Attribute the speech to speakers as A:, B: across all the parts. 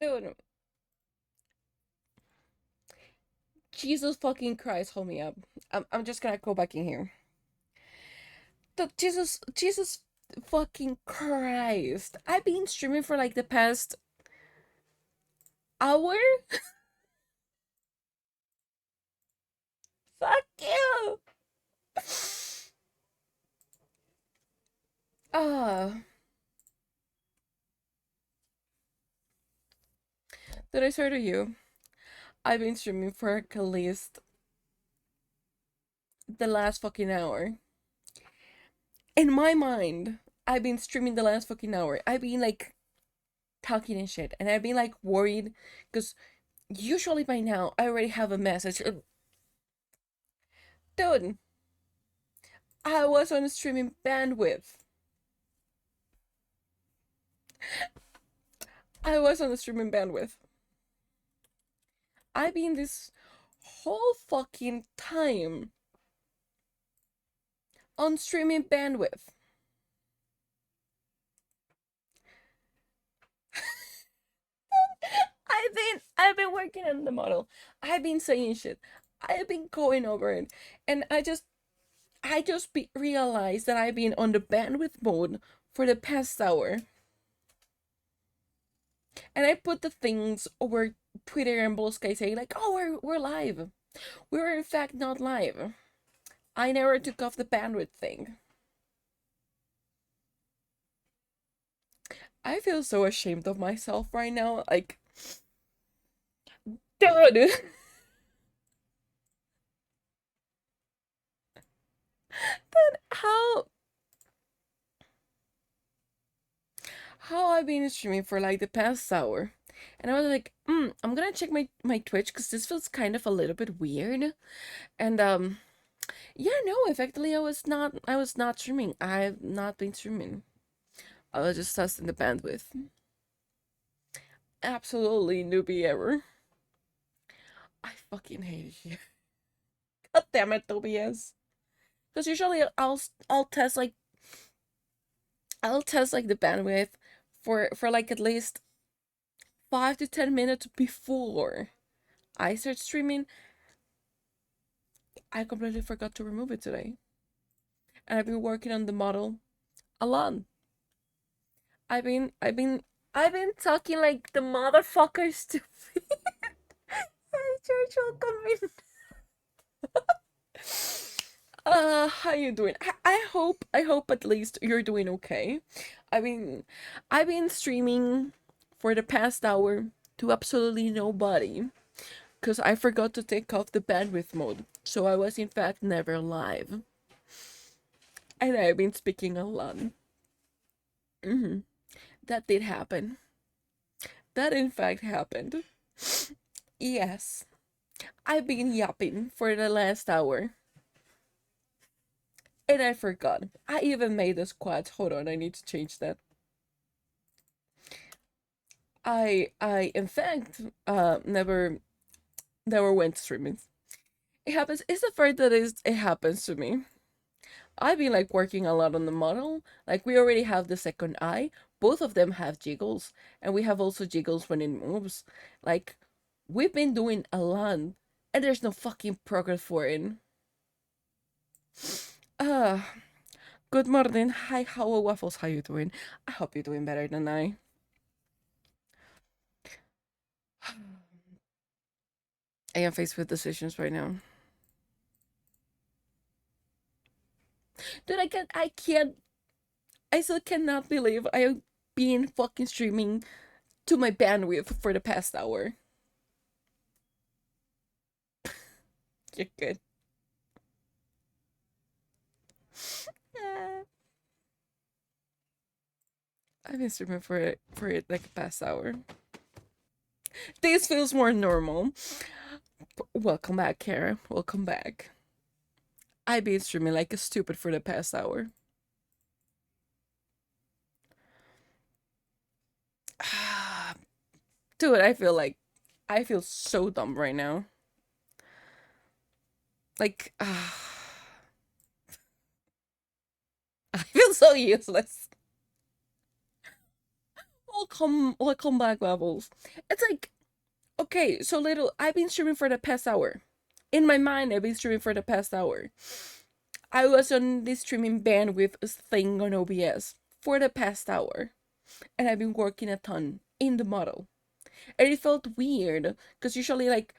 A: Dude, Jesus fucking Christ, hold me up. I'm just gonna go back in here. Jesus fucking Christ. I've been streaming for like the past hour. Fuck you. Ah, did I swear to you? I've been streaming for at least the last fucking hour. In my mind, I've been streaming the last fucking hour. I've been like talking and shit, and I've been like worried because usually by now I already have a message. Dude, I was on streaming bandwidth. I was on the streaming bandwidth. I've been this whole fucking time on streaming bandwidth. I've been working on the model. I've been saying shit. I've been going over it. And I just realized that I've been on the bandwidth mode for the past hour. And I put the things over Twitter and Blue Sky saying like, "Oh, we're live." We were in fact not live. I never took off the bandwidth thing. I feel so ashamed of myself right now. Like, dude, how I've been streaming for like the past hour, and I was like, I'm gonna check my Twitch because this feels kind of a little bit weird. And yeah, no, effectively, I was not streaming. I've not been streaming. I was just testing the bandwidth. Absolutely newbie ever. I fucking hate you. God damn it, Tobias. Because usually I'll test like the bandwidth for like at least 5 to 10 minutes before I start streaming. I completely forgot to remove it today, and I've been working on the model a lot. I've been talking like the motherfuckers to church will come in. How you doing? I hope at least you're doing okay. I mean, I've been streaming for the past hour to absolutely nobody because I forgot to take off the bandwidth mode. So I was in fact never live. And I've been speaking a lot. hmm That did happen. That in fact happened. Yes. I've been yapping for the last hour. And I forgot. I even made a squad. Hold on, I need to change that. I in fact never went streaming. It happens. It's the first that it happens to me. I've been like working a lot on the model. Like we already have the second eye. Both of them have jiggles, and we have also jiggles when it moves. Like we've been doing a lot, and there's no fucking progress for it. Uh, Good morning. Hi, how are waffles? How you doing? I hope you're doing better than I. I am faced with decisions right now. Dude, I still cannot believe I have been fucking streaming to my bandwidth for the past hour. You're good. I've been streaming for it like the past hour. This feels more normal. Welcome back, Kara. Welcome back. I've been streaming like a stupid for the past hour. Dude, I feel so dumb right now. Like, I feel so useless. Oh, come back levels. It's like, okay, so little I've been streaming for the past hour. In my mind, I've been streaming for the past hour. I was on this streaming bandwidth thing on OBS for the past hour. And I've been working a ton in the model. And it felt weird, because usually like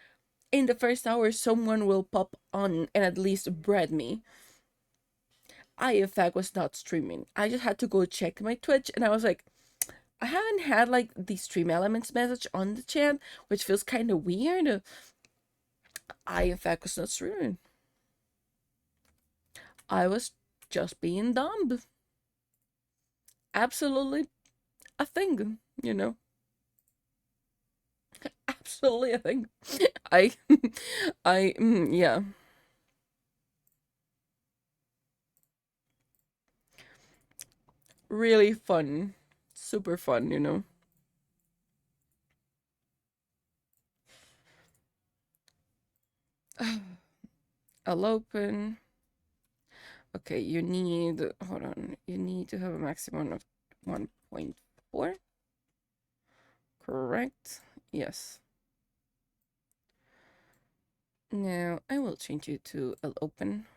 A: in the first hour someone will pop on and at least bread me. I in fact was not streaming. I just had to go check my Twitch and I was like, I haven't had like the stream elements message on the chat, which feels kind of weird. I in fact was not streaming. I was just being dumb. Absolutely a thing, you know. Absolutely a thing. I, yeah. Really fun. Super fun, you know. I'll open. Okay, you need, hold on, you need to have a maximum of 1.4. Correct? Yes. Now, I will change you to I'll open.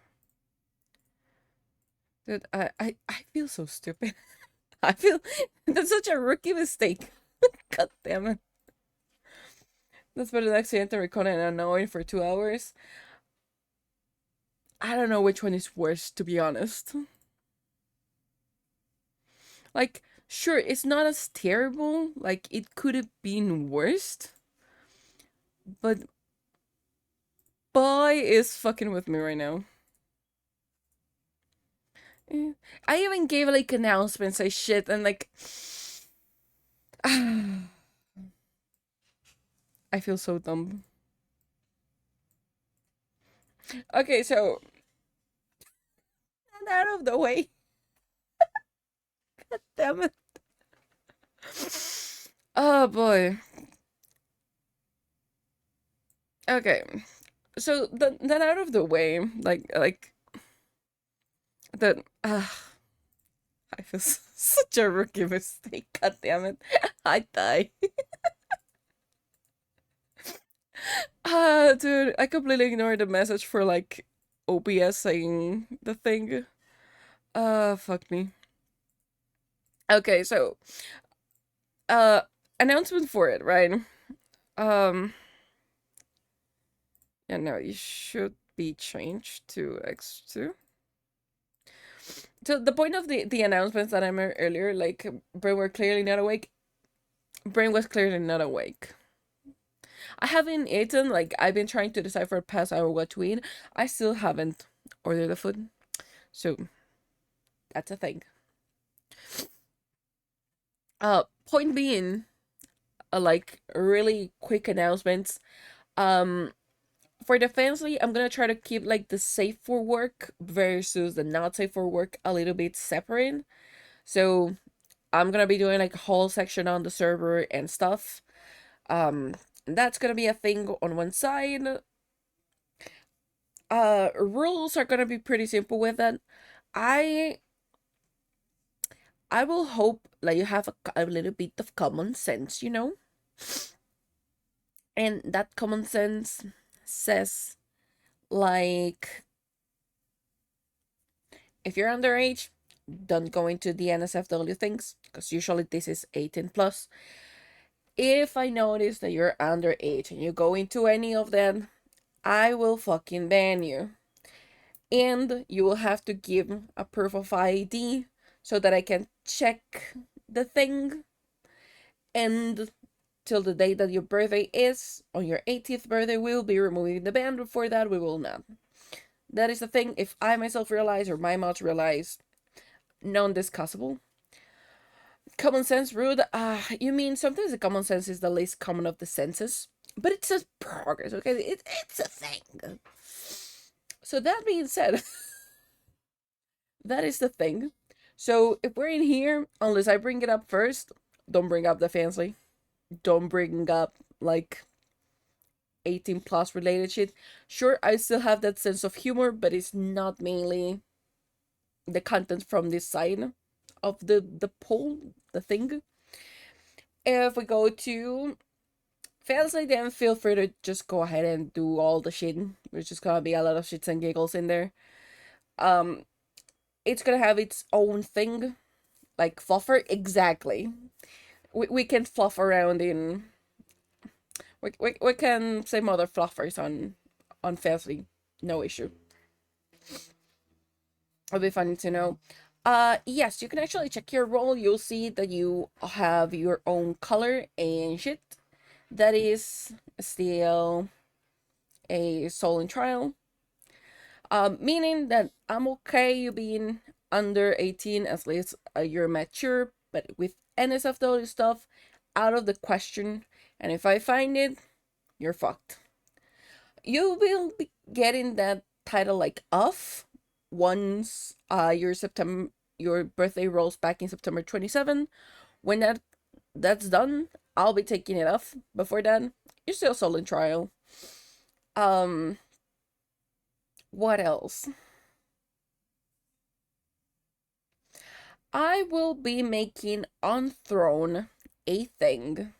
A: Dude, I feel so stupid. I feel that's such a rookie mistake. God damn it. That's better than accidentally recording and annoying for 2 hours. I don't know which one is worse, to be honest. Like, sure, it's not as terrible. Like, it could have been worse. But boy is fucking with me right now. Yeah. I even gave like announcements and shit and like I feel so dumb. Okay, so get out of the way. God damn it. Oh boy. Okay. So then out of the way, like that I feel such a rookie mistake. God damn it. I die. Dude, I completely ignored the message for like OBS saying the thing. Fuck me. Okay, so uh announcement for it, right? Um yeah, no, it should be changed to X2. So the point of the announcements that I made earlier, like Brain were clearly not awake. Brain was clearly not awake. I haven't eaten, like I've been trying to decide for the past hour what to eat. I still haven't ordered the food. So that's a thing. Point being, like really quick announcements. For the family, I'm gonna try to keep like the safe for work versus the not safe for work a little bit separate. So I'm gonna be doing like a whole section on the server and stuff. That's gonna be a thing on one side. Rules are gonna be pretty simple with that. I I will hope like you have a little bit of common sense, you know? And that common sense says like if you're underage, don't go into the NSFW things because usually this is 18 plus. If I notice that you're underage and you go into any of them, I will fucking ban you. And you will have to give a proof of ID so that I can check the thing. And till the day that your birthday is, on your 18th birthday, we'll be removing the ban. Before that, we will not. That is the thing. If I myself realize or my mods realize, non-discussable. Common sense rude. You mean sometimes the common sense is the least common of the senses, but it says progress. Okay, it's a thing. So that being said, that is the thing. So if we're in here, unless I bring it up first, don't bring up the fancy. Don't bring up like 18 plus related shit. Sure, I still have that sense of humor, but it's not mainly the content from this side of the poll, the thing. If we go to Fantasy, then feel free to just go ahead and do all the shit. There's just gonna be a lot of shits and giggles in there. Um, it's gonna have its own thing, like fluffer. Exactly. We can fluff around in. We can say mother fluffers on Fantasy. No issue. It'll be funny to know. Yes, you can actually check your role. You'll see that you have your own color and shit. That is still a soul in trial. Meaning that I'm okay you being under 18 as least you're mature, but with NSFW stuff out of the question. And if I find it, you're fucked. You will be getting that title like off once your birthday rolls back in September 27. When that's done, I'll be taking it off. Before that, you're still soul in trial. Um what else? I will be making on Throne a thing,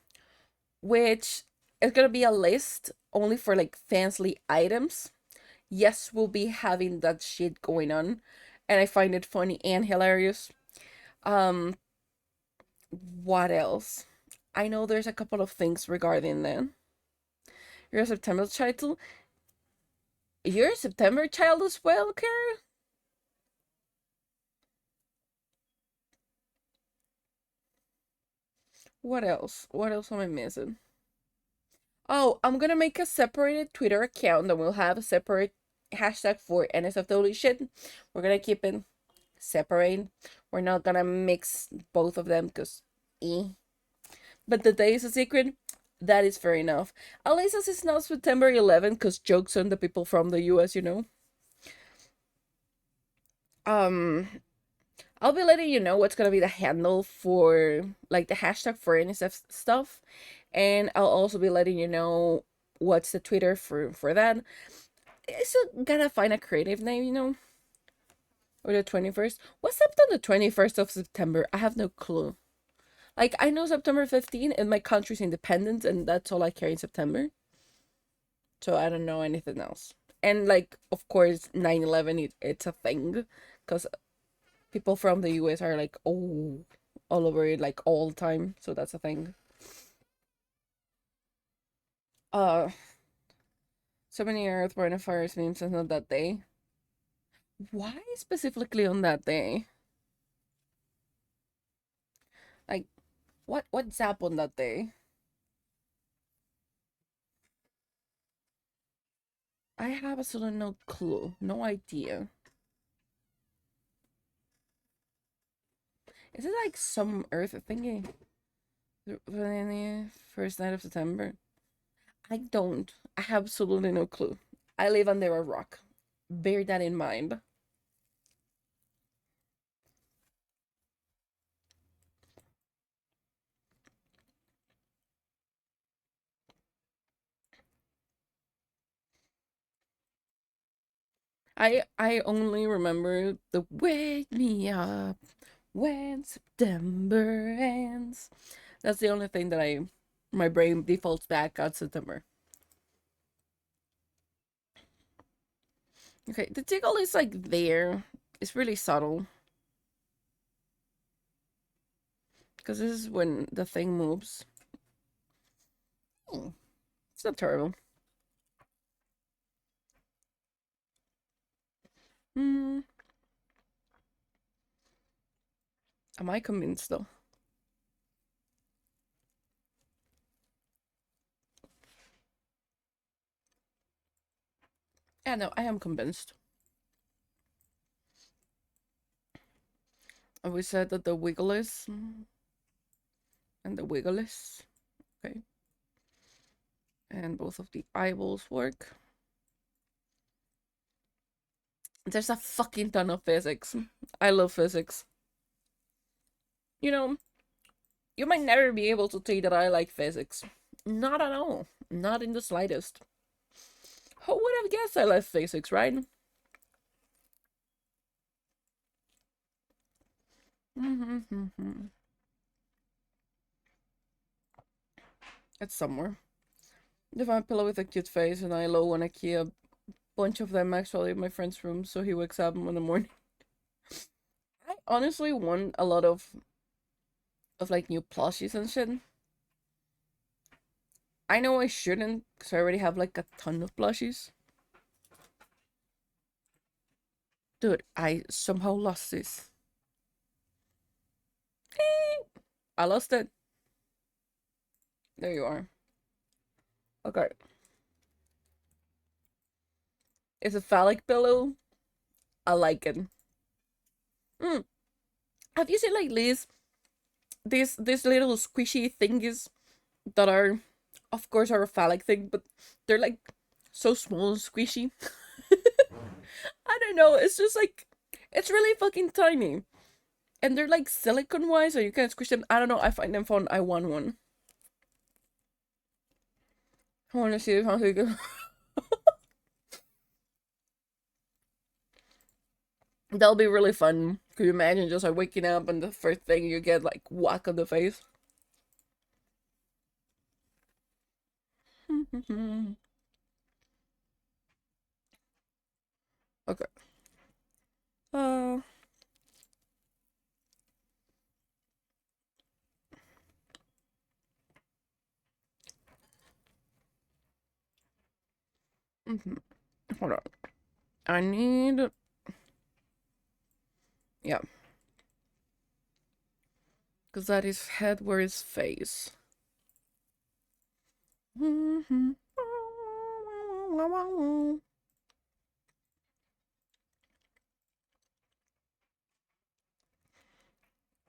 A: which is gonna be a list only for like fancy items. Yes, we'll be having that shit going on, and I find it funny and hilarious. Um, what else? I know there's a couple of things regarding that. You're a September child. You're a September child as well, Kara? What else? What else am I missing? Oh, I'm gonna make a separated Twitter account that will have a separate hashtag for NSFW shit. We're gonna keep it separate. We're not gonna mix both of them because But the day is a secret. That is fair enough. At least as it's not September 11th, because jokes on the people from the US, you know. Um, I'll be letting you know what's gonna be the handle for, like, the hashtag for NSF stuff. And I'll also be letting you know what's the Twitter for that. It's gotta find a creative name, you know? Or the 21st. What's up on the 21st of September? I have no clue. Like, I know September 15th and my country's independence, and that's all I care in September. So I don't know anything else. And, like, of course, 9/11, it's a thing. Because people from the US are like, oh, all over it, like, all the time. So that's a thing. Uh, so many Earthborn and Fires memes on that day. Why specifically on that day? Like, what's up on that day? I have absolutely no clue, no idea. Is it like some Earth thingy? The first night of September? I don't. I have absolutely no clue. I live under a rock. Bear that in mind. I only remember the wake me up when September ends. That's the only thing that my brain defaults back on September. Okay, the tickle is like there. It's really subtle. Because this is when the thing moves. It's not terrible. Hmm. Am I convinced though? Yeah, no, I am convinced. And we said that the wiggle is and the wiggle is. Okay. And both of the eyeballs work. There's a fucking ton of physics. I love physics. You know, you might never be able to say that I like physics. Not at all. Not in the slightest. Who would have guessed I love physics, right? It's somewhere. They found a pillow with a cute face, and I low on a key a bunch of them actually in my friend's room, so he wakes up in the morning. I honestly want a lot of like new plushies and shit. I know I shouldn't, because I already have like a ton of plushies. Dude, I somehow lost this. I lost it. There you are. Okay. It's a phallic pillow. I like it. Mm. Have you seen like these little squishy thingies that are, of course, are a phallic thing, but they're like so small and squishy. I don't know. It's just like it's really fucking tiny, and they're like silicone wise, so you can squish them. I don't know. I find them fun. I want one. I want to see if how they go. That'll be really fun. Could you imagine just like waking up and the first thing you get like whack on the face? Okay. Uh. Hold on. I need. Yeah. Because that is head where is face.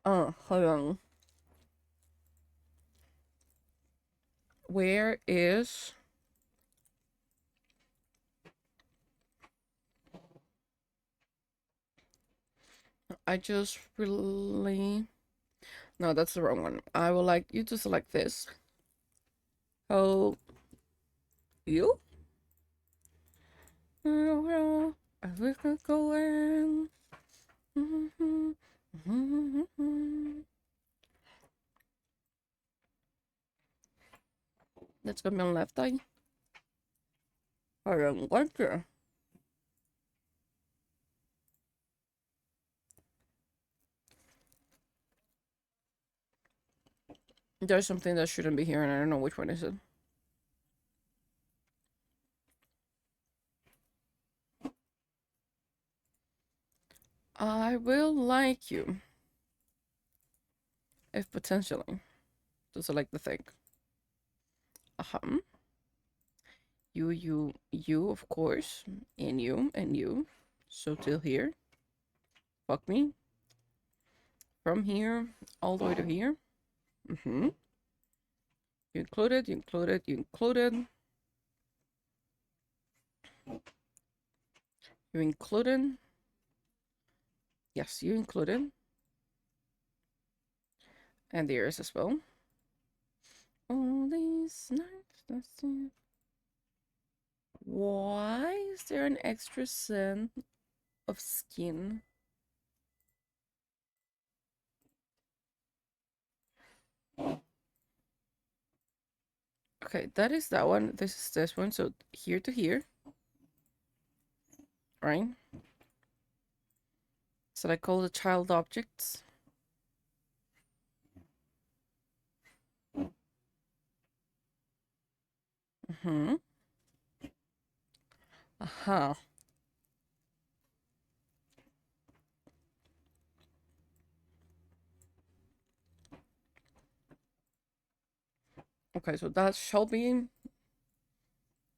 A: Hold on. Where is... I just really... No, that's the wrong one. I would like you to select this. Oh, you? As we could go in. That's gonna be on left eye. I don't like it. There's something that shouldn't be here, and I don't know which one is it. I will like you. If potentially. To select the thing. You, of course. And you. So till here. Fuck me. From here, all the way to here. You included, you included, you included. You included. Yes, you included. And the ears as well. All these nights. Why is there an extra scent of skin? Okay, that is that one. This is this one. So here to here. Right? So I call the child objects. Aha. Okay, so that shall be.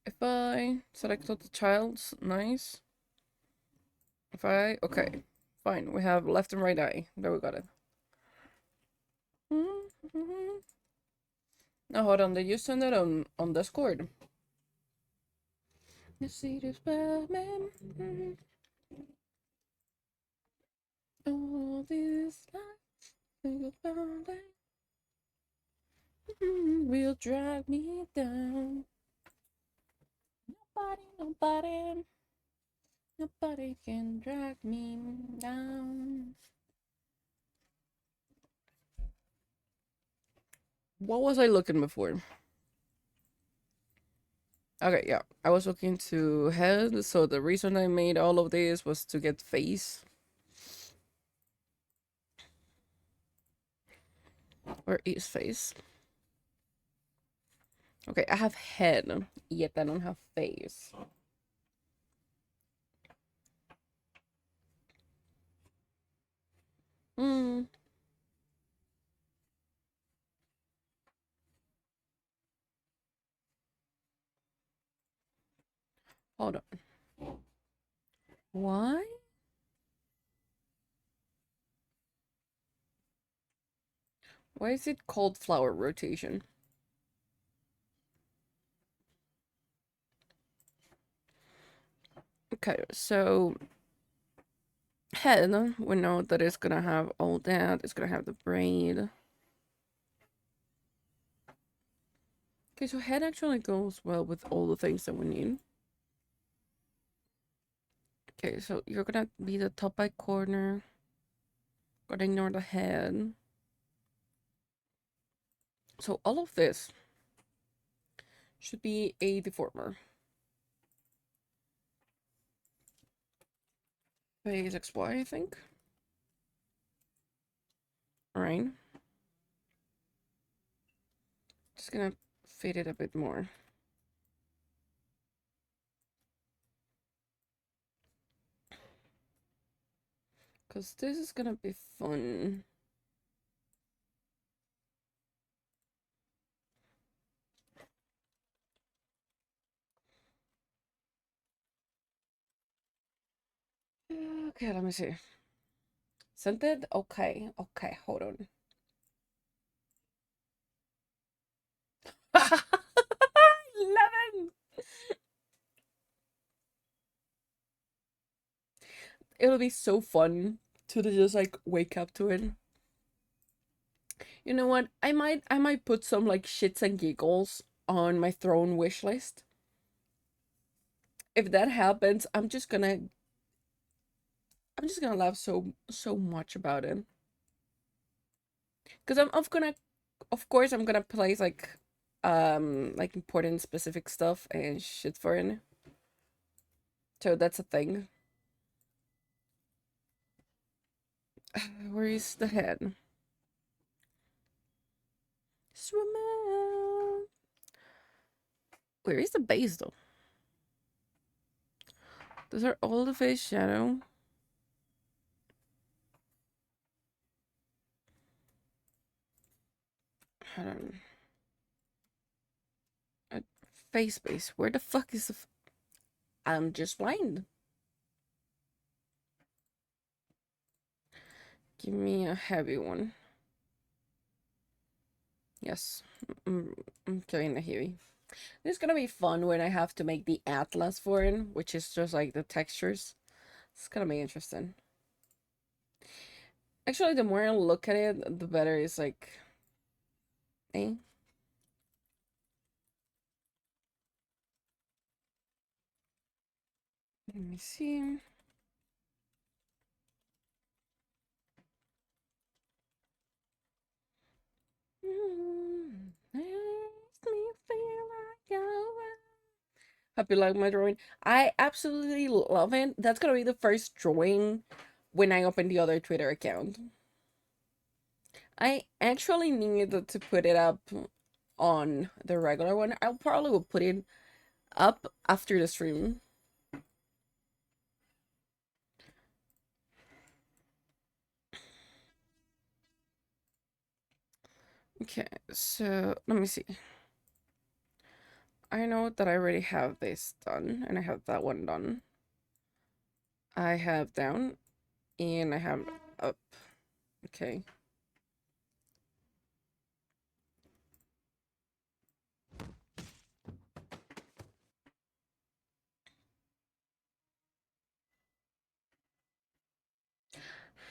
A: If I select the child's, nice. If I, okay, fine. We have left and right eye. There, we got it. Now hold on, did you send it on Discord? You see this Batman? All this life will drag me down. Nobody can drag me down. What was I looking before? Okay, yeah. I was looking to head, so the reason I made all of this was to get face. Where is face? Okay, I have head, yet I don't have face. Hmm. Hold on. Why? Why is it called flower rotation? Okay, so head, we know that it's gonna have all that. It's gonna have the braid. Okay, so head actually goes well with all the things that we need. Okay, so you're gonna be the top right corner. Gotta ignore the head. So all of this should be a deformer. Phase XY, I think. Alright. Just gonna fit it a bit more. Because this is gonna be fun. Okay, let me see. Scented? Okay, okay, hold on. 11! It'll be so fun to just like wake up to it. You know what? I might put some like shits and giggles on my throne wish list. If that happens, I'm just gonna laugh so much about it. Because I'm gonna, of course I'm gonna place like important specific stuff and shit for it. So that's a thing. Where is the head? Swim out. Where is the base though? Those are all the face shadow. Hold on. Face base. Where the fuck is the? I'm just blind. Give me a heavy one. Yes, I'm killing the heavy. This is gonna be fun when I have to make the atlas for it, which is just like the textures. It's gonna be interesting. Actually, the more I look at it, the better it's like, eh? Let me see. Makes me feel like hope you like my drawing. I absolutely love it. That's gonna be the first drawing when I open the other Twitter account. I actually need to put it up on the regular one. I'll probably will put it up after the stream. Okay, so let me see. I know that I already have this done, and I have that one done. I have down, and I have up. Okay.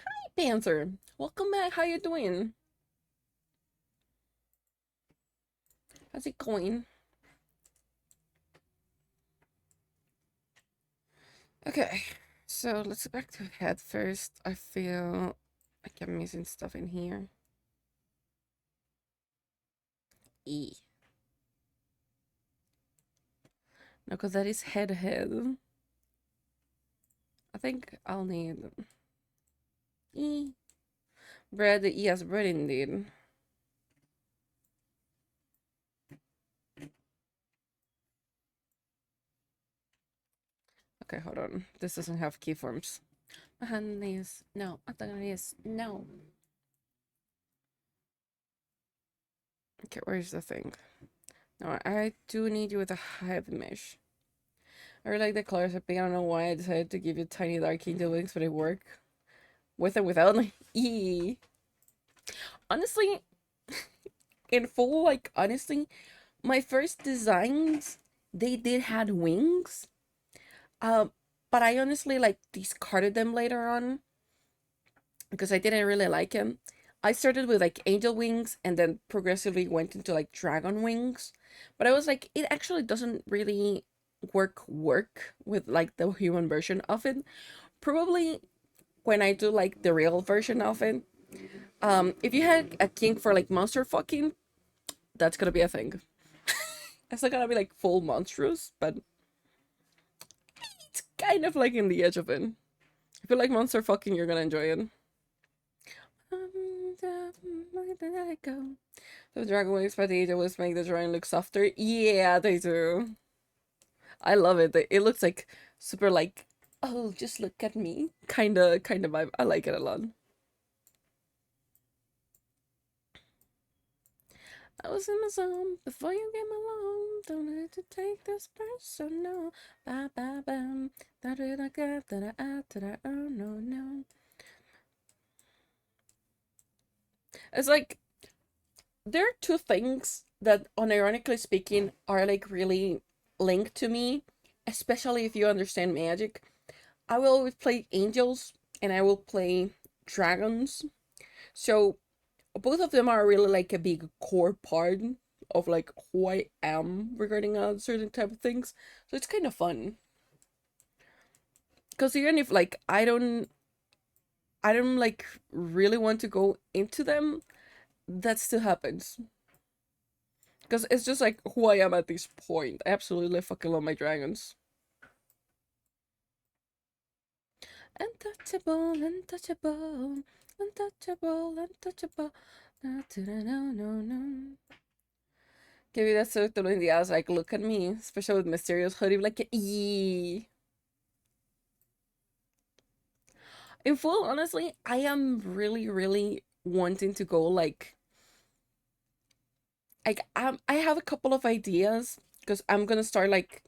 A: Hi, Panther. Welcome back. How you doing? How's it going? Okay, so let's go back to head first. I feel like I'm missing stuff in here. E. No, because that is head. I think I'll need bread. Yes, bread indeed. Okay, hold on. This doesn't have keyforms. Yes. No. Yes. No. Okay, where's the thing? No, I do need you with a heavy mesh. I really like the colors of pink. I don't know why I decided to give you tiny dark angel wings, but it work with and without. Eee. Honestly, in full, like, honestly, my first designs, they did had wings. Um, but I honestly, like, discarded them later on because I didn't really like them. I started with, like, angel wings and then progressively went into, like, dragon wings. But I was like, it actually doesn't really work with, like, the human version of it. Probably when I do, like, the real version of it. If you had a kink for, like, monster fucking, that's gonna be a thing. It's not gonna be, like, full monstrous, but it's kind of, like, in the edge of it. If you like monster fucking, you're gonna enjoy it. The dragon wings by the angel wings make the drawing look softer. Yeah, they do. I love it. It looks like super like, oh, just look at me. Kind of vibe. I like it a lot. I was in my zone before you came along. Don't need to take this personal. Ba ba bam. That it I got that I oh no no. It's like there are two things that, unironically speaking, are like really linked to me, especially if you understand magic. I will always play angels and I will play dragons. So both of them are really like a big core part of like who I am regarding certain type of things. So it's kind of fun. Because even if like I don't like really want to go into them, that still happens. Because it's just like who I am at this point. I absolutely fucking love my dragons. Untouchable, untouchable, untouchable, untouchable. No, no, no, no. Que vida so todo in the eyes, like, look at me, especially with mysterious hoodie, like, yee. In full, honestly, I am really, really wanting to go, I have a couple of ideas, because I'm gonna start, like,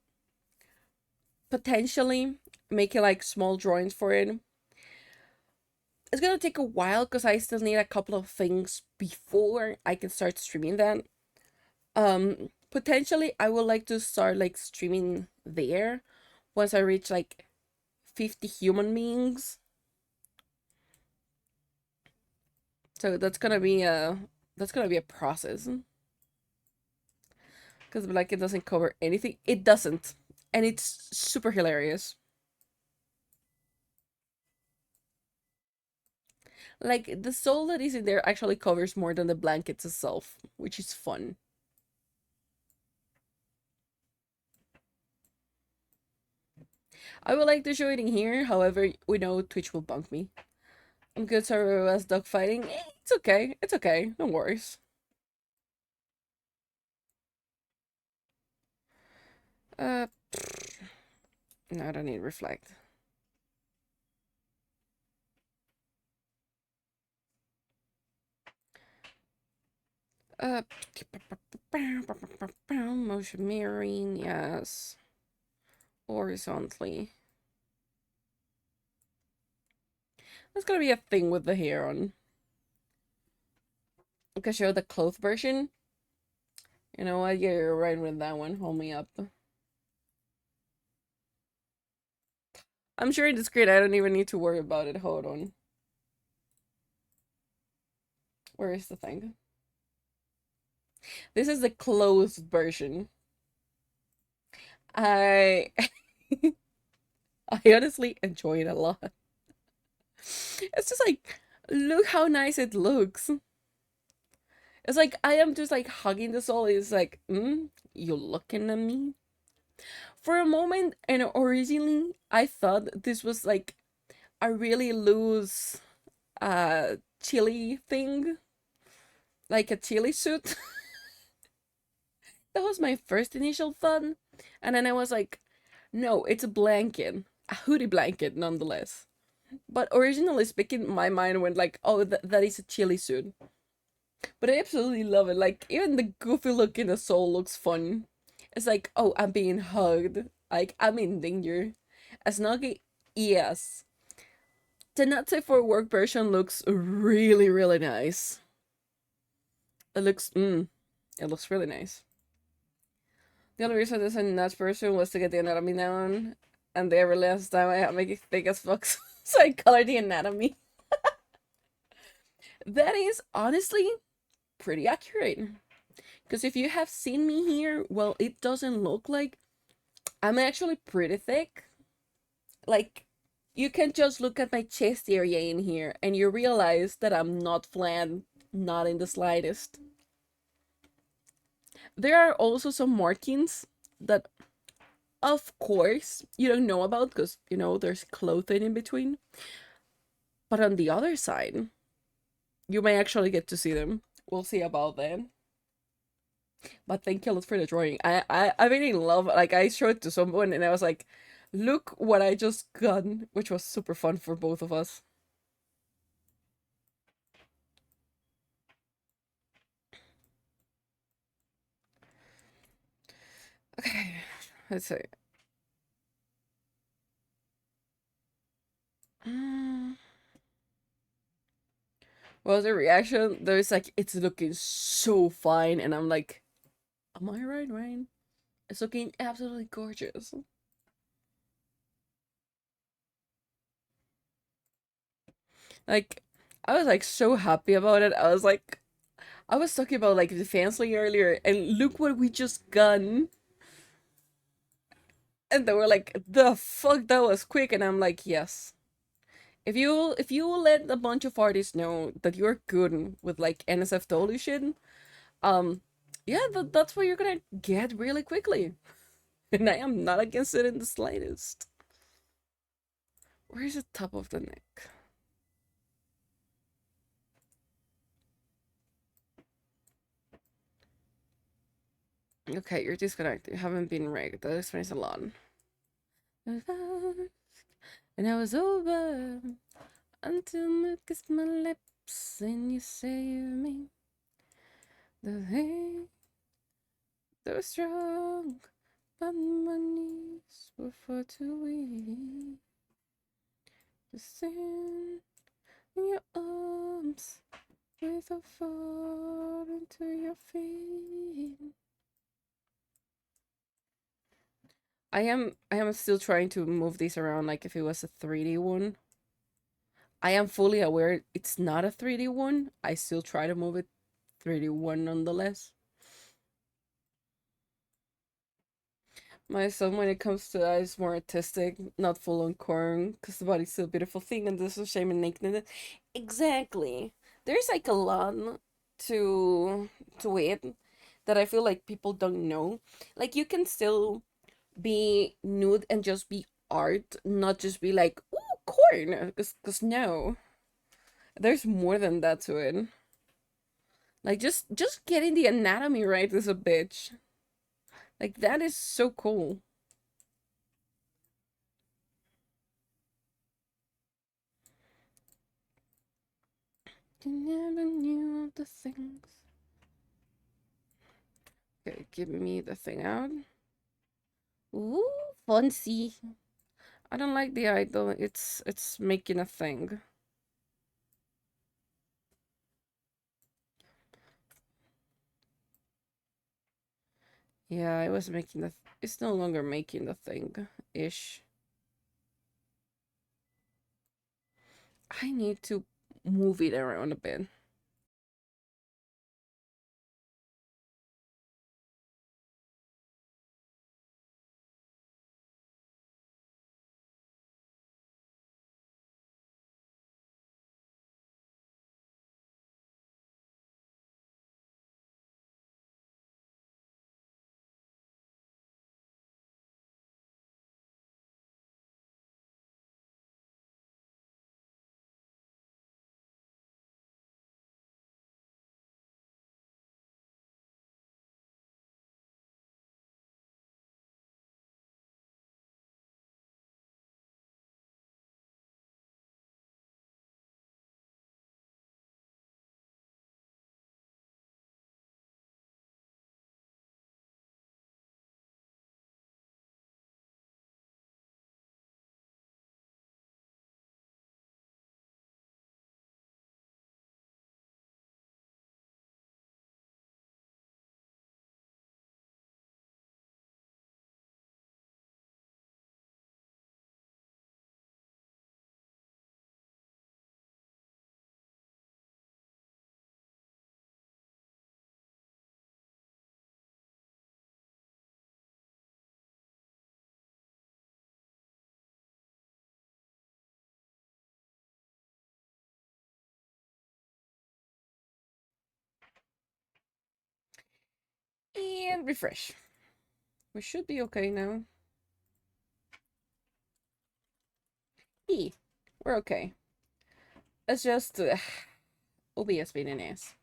A: potentially making, like, small drawings for it. It's gonna take a while, because I still need a couple of things before I can start streaming that. Potentially I would like to start like streaming there once I reach like 50 human beings. So that's gonna be a process. Because like it doesn't cover anything. It doesn't. And it's super hilarious. Like the soul that is in there actually covers more than the blankets itself, which is fun. I would like to show it in here, however, we know Twitch will bunk me. I'm good, sorry was dog fighting. It's okay. It's okay. No worries. Uh no, I don't need reflect. Uh, motion mirroring, yes. Horizontally. There's gonna be a thing with the hair on. I can show the cloth version. You know what? Yeah, you're right with that one. Hold me up. I'm sure it's great. I don't even need to worry about it. Hold on. Where is the thing? This is the closed version. I I honestly enjoy it a lot. It's just like, look how nice it looks. It's like I am just like hugging the soul. It's like, you looking at me? For a moment, and originally I thought this was like a really loose chili thing, like a chili suit. That was my first initial thought. And then I was like, no, it's a blanket, a hoodie blanket nonetheless. But originally speaking, my mind went like, oh, that is a chili suit. But I absolutely love it. Like, even the goofy look in the soul looks fun. It's like, oh, I'm being hugged. Like, I'm in danger. A snuggie, yes. The not safe for work version looks really, really nice. It looks really nice. The only reason this is nuts version was to get the anatomy down, and the every last time I had to make it thick as fuck, so I colored the anatomy. That is honestly pretty accurate. Because if you have seen me here, well, it doesn't look like I'm actually pretty thick. Like, you can just look at my chest area in here, and you realize that I'm not flat, not in the slightest. There are also some markings that, of course, you don't know about because, there's clothing in between. But on the other side, you may actually get to see them. We'll see about that. But thank you a lot for the drawing. I really love, like, I showed it to someone and I was like, look what I just got, which was super fun for both of us. Okay, let's see. Mm. Well, the reaction, there's like, it's looking so fine, and I'm like, am I right, Ryan? It's looking absolutely gorgeous. Like, I was like so happy about it. I was talking about like the fansling earlier, and look what we just got. And they were like, the fuck, that was quick. And I'm like, yes. If you let a bunch of artists know that you're good with like NSFW shit, um, yeah, that's what you're gonna get really quickly. And I am not against it in the slightest. Where's the top of the neck? Okay, you're disconnected. You haven't been rigged. That explains a lot. And I was over until I kissed my lips and you saved me. The hate, they were strong, but my knees were far too weak to stand in your arms without falling to your feet. I am still trying to move these around like if it was a 3D one. I am fully aware it's not a 3D one. I still try to move it 3D one nonetheless. My son, when it comes to that, is more artistic, not full on corn, because the body's still a beautiful thing and there's no shame in nakedness. Exactly. There's like a lot to it that I feel like people don't know. Like you can still be nude and just be art, not just be like, ooh, corn. Because no, there's more than that to it. Like just getting the anatomy right is a bitch. Like that is so cool. You never knew of the things. Okay, give me the thing out. Ooh, fancy. I don't like the idol. It's making a thing. Yeah, it was making the. It's no longer making the thing, ish. I need to move it around a bit. And refresh. We should be okay now. We're okay. It's just OBS being an ass.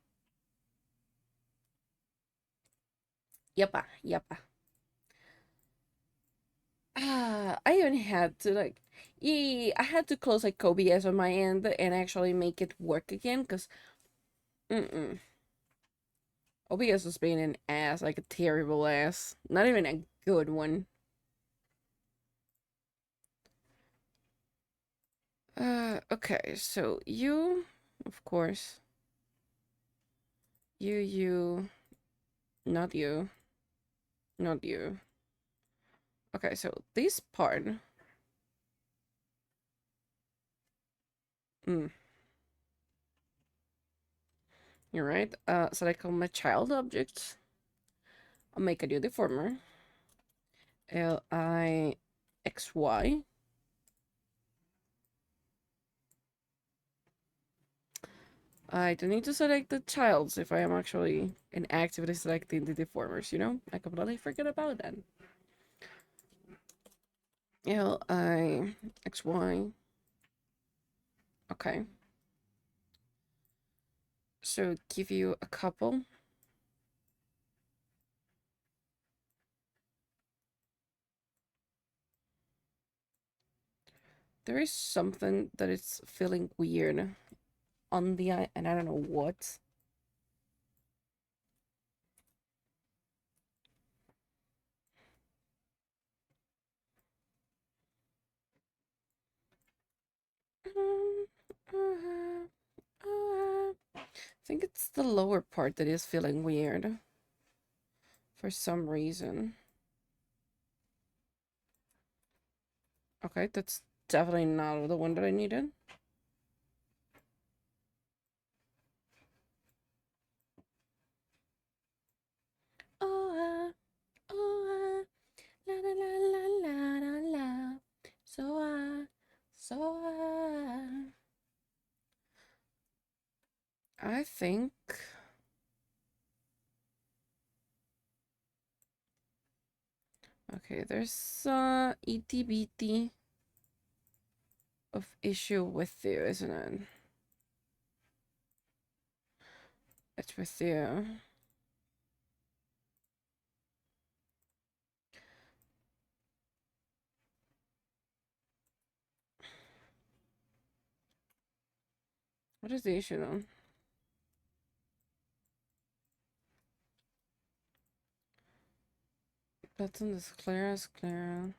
A: Yeppa, yeppa. I even had to like, I had to close like OBS on my end and actually make it work again because, OBS was being an ass, like a terrible ass, not even a good one. Okay, so you, of course, you, not you, not you. Okay, so this part, you're right. Select all my child objects. I'll make a new deformer. LIXY. I don't need to select the childs if I am actually inactively selecting the deformers, you know? I completely forget about that. LIXY. Okay. So give you a couple. There is something that is feeling weird on the eye, and I don't know what. I think it's the lower part that is feeling weird for some reason. Okay, that's definitely not the one that I needed. Oh, oh, la la la la la la la. So I think okay, there's ETBT of issue with you, isn't it? It's with you. What is the issue though? Button is clear as clear.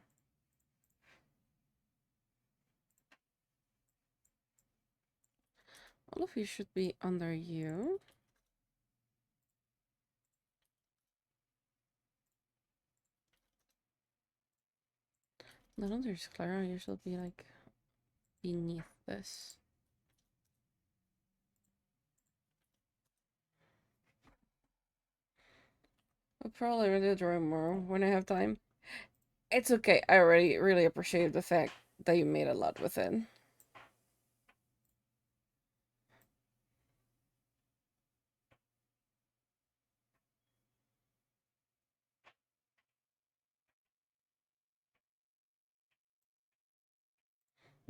A: All of you should be under you. Not under Clara, you should be like beneath this. I'll probably read the drawing more when I have time. It's okay. I already really appreciate the fact that you made a lot with it.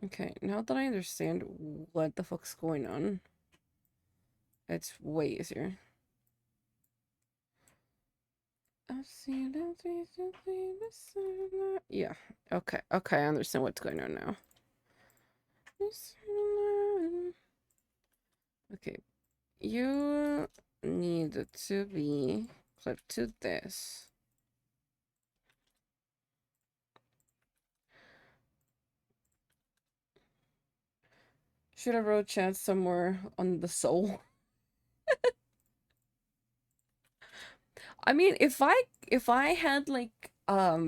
A: Okay, now that I understand what the fuck's going on, it's way easier. Yeah, okay, I understand what's going on now. Okay, you need to be clipped to this. Should have wrote chat somewhere on the soul. I mean, if I had like a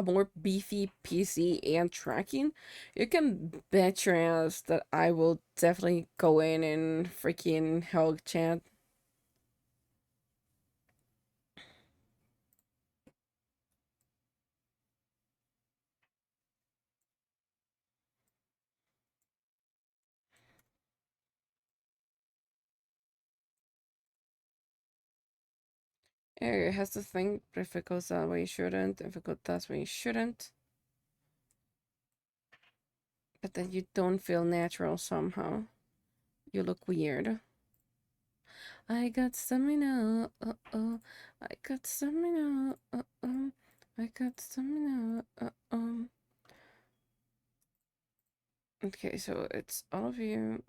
A: more beefy PC and tracking, you can bet your ass that I will definitely go in and freaking help chat. It has to think, but if it goes that way, you shouldn't. If it goes that way, you shouldn't. But then you don't feel natural somehow. You look weird. I got stamina, uh-oh. I got stamina, uh-oh. I got stamina, uh-oh. Okay, so it's all of you.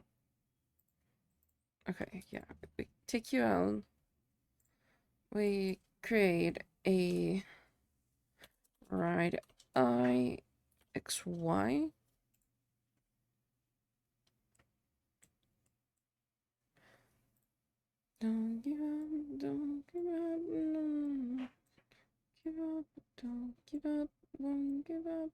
A: Okay, yeah. We take you out. We create a right eye XY. Don't give up, don't give up, no. Give up, don't give up, won't give up.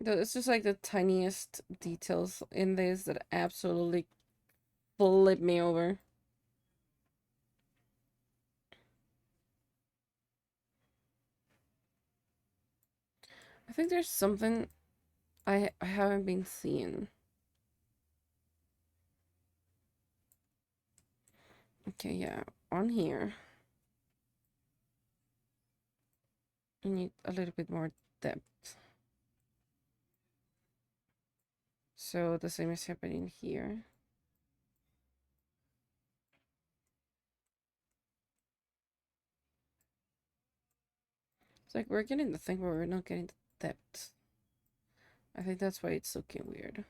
A: It's just like the tiniest details in this that absolutely flip me over. I think there's something I haven't been seeing. Okay, yeah, on here. You need a little bit more depth. So the same is happening here. It's like we're getting the thing, but we're not getting the depth. I think that's why it's looking weird.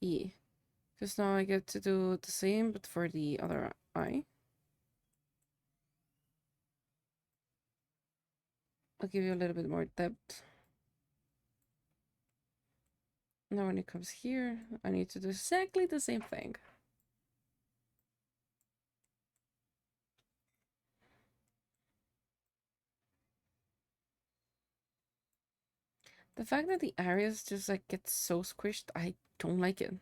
A: E. Because now I get to do the same, but for the other eye. I'll give you a little bit more depth. Now when it comes here, I need to do exactly the same thing. The fact that the areas just like get so squished, I don't like it.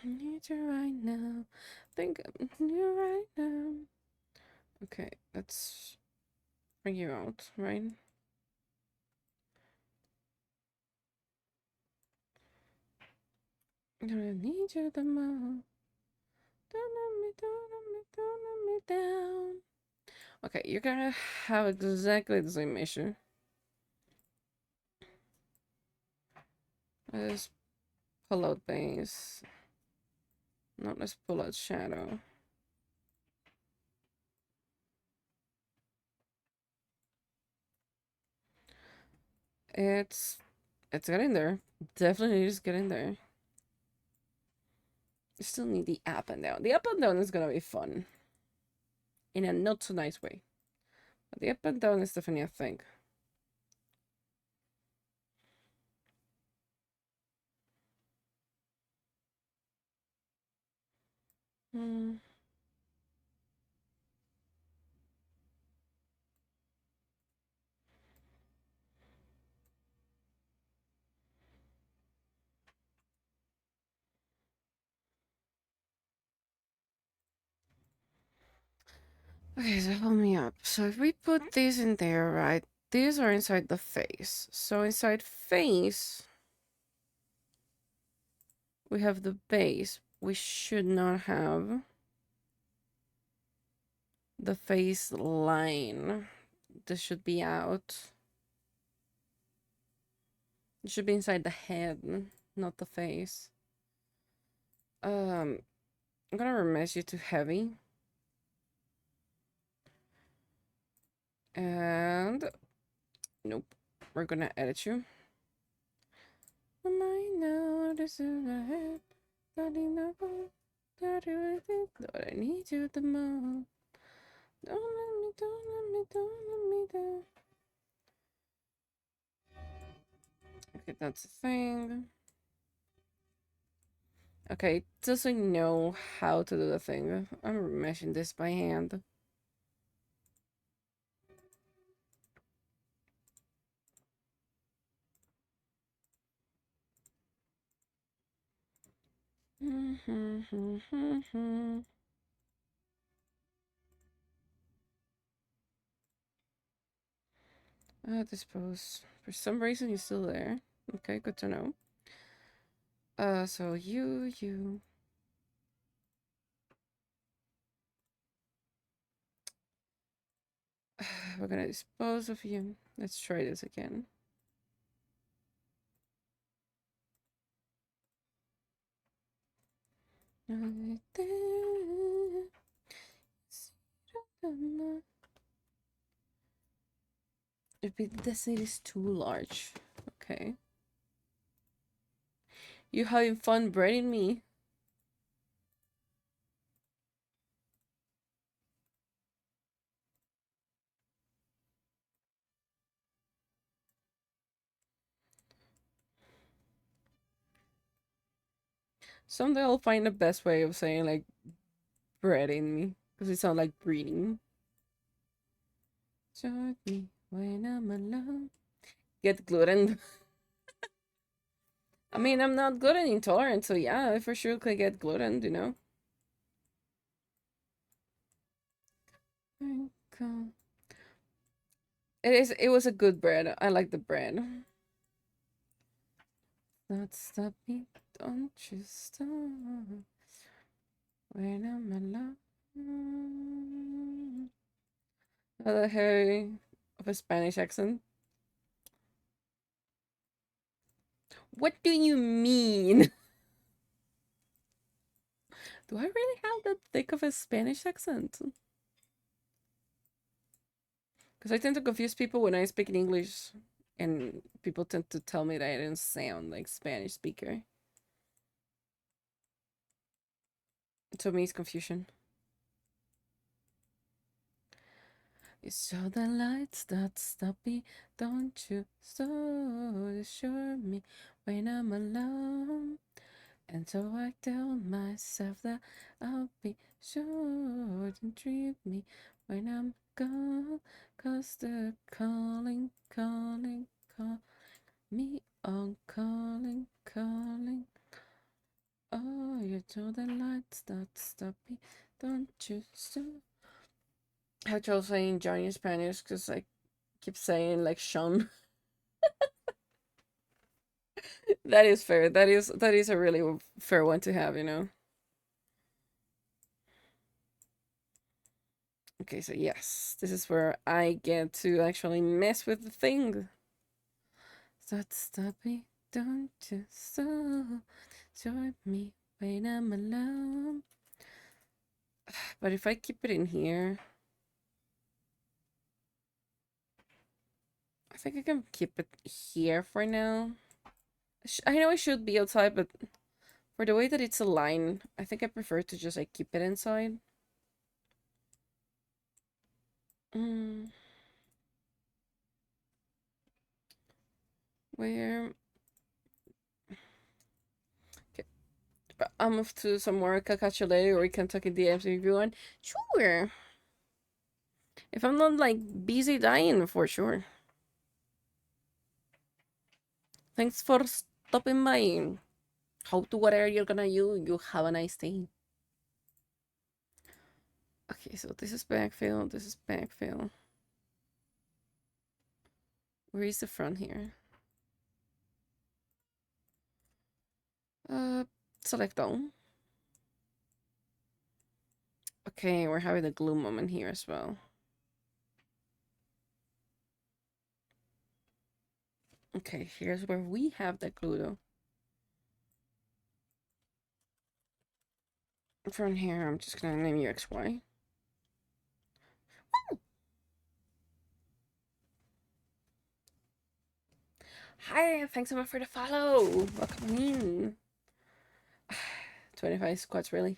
A: I need you right now. Think of you right now. Okay, let's bring you out, right? I need you the most. Don't let me, don't let me, don't let me down. Okay, you're gonna have exactly the same issue. Let's pull out base. No, let's pull out shadow. It's getting there. Definitely just getting there. You still need the up and down. The up and down is gonna be fun. In a not so nice way. But the up and down is definitely a thing. Hmm. Okay, so hold me up. So if we put these in there, right? These are inside the face. So inside face, we have the base. We should not have the face line. This should be out. It should be inside the head, not the face. I'm gonna remesh you to heavy. And nope, we're gonna edit you. I know this is the head. That I need you the most. Don't let me, don't let me, don't let me down. Okay, that's the thing. Okay, it doesn't know how to do the thing. I'm remeshing this by hand. Dispose. For some reason, he's still there. Okay, good to know. So you. We're gonna dispose of you. Let's try this again. The city is too large. Okay. You having fun braiding me? Someday I'll find the best way of saying like braiding me. Because it sounds like breeding. Join me when I'm alone. Get gluten. I mean, I'm not gluten intolerant, so yeah, I for sure could get gluten, you know? It was a good bread. I like the bread. Don't stop me, don't you stop when I'm alone. Another Harry of a Spanish accent. What do you mean? Do I really have that thick of a Spanish accent? Because I tend to confuse people when I speak in English, and people tend to tell me that I don't sound like Spanish speaker. To me, it's confusion. You saw the lights that stop me, don't you? So assure me when I'm alone. And so I tell myself that I'll be sure to treat me when I'm gone. 'Cause they're calling, calling, call me on calling, calling. Oh, you saw the lights that stop me, don't you? So I had trouble saying Johnny in Spanish because I keep saying like Sean. That is fair. That is a really fair one to have, you know. Okay, so yes, this is where I get to actually mess with the thing. Stop me, don't you stop. Join me when I'm alone. But if I keep it in here, I think I can keep it here for now. I know it should be outside, but for the way that it's aligned, I think I prefer to just like keep it inside. Mm, where? Okay, I'll move to some more Kakachale or we can talk in DMs if you want. Sure. If I'm not like busy dying, for sure. Thanks for stopping by. Hope to whatever you're gonna do, you have a nice day. Okay, so this is backfill, this is backfill. Where is the front here? Select all. Okay, we're having a glue moment here as well. Okay, here's where we have the glue though. From here, I'm just gonna name you XY. Hi, thanks so much for the follow. Welcome in. 25 squats, really.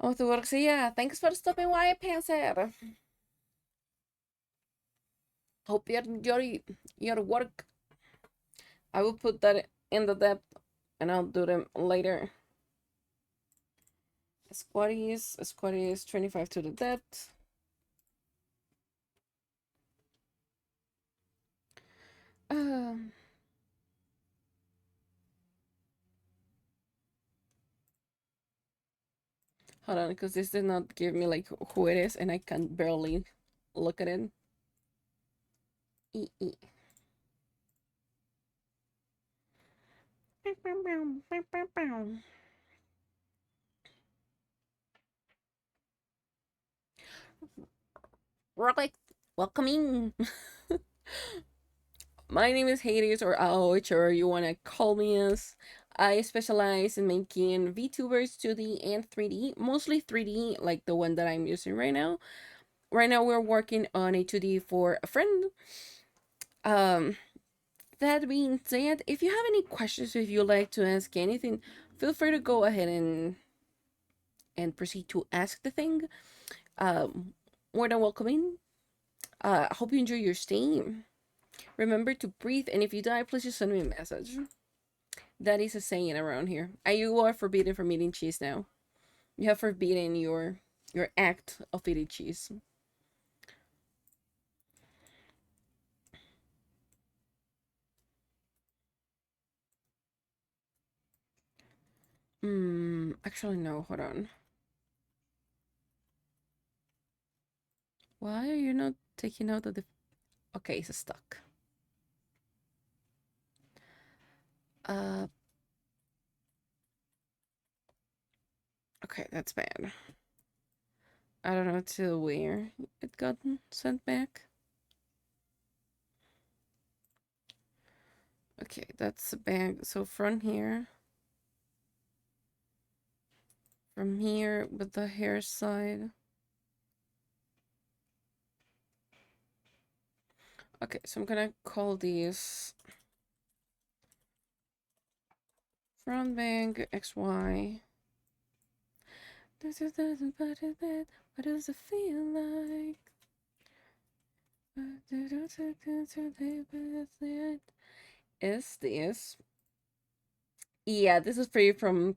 A: Oh, to work. So yeah, thanks for stopping by, Panzer. Hope you enjoy your work. I will put that in the depth and I'll do them later. Squatties, 25 to the depth. Um, Hold on, because this did not give me like who it is, and I can barely look at it. E. Relic, welcoming. My name is Hades, or Ao, whichever you want to call me as. I specialize in making VTubers 2D and 3D, mostly 3D, like the one that I'm using right now. Right now, we're working on a 2D for a friend. Um, that being said, if you have any questions, if you'd like to ask anything, feel free to go ahead and proceed to ask the thing. Um, more than welcoming. I hope you enjoy your stay. Remember to breathe, and if you die, please just send me a message. That is a saying around here. You are forbidden from eating cheese now. You have forbidden your act of eating cheese. Actually no, hold on. Why are you not taking out of the okay, it's stuck. Uh okay, that's bad. I don't know to where it got sent back. Okay, that's the bag. So from here with the hair side. Okay, so I'm gonna call these front bag XY. What does it feel like? Is this? Yeah, this is free from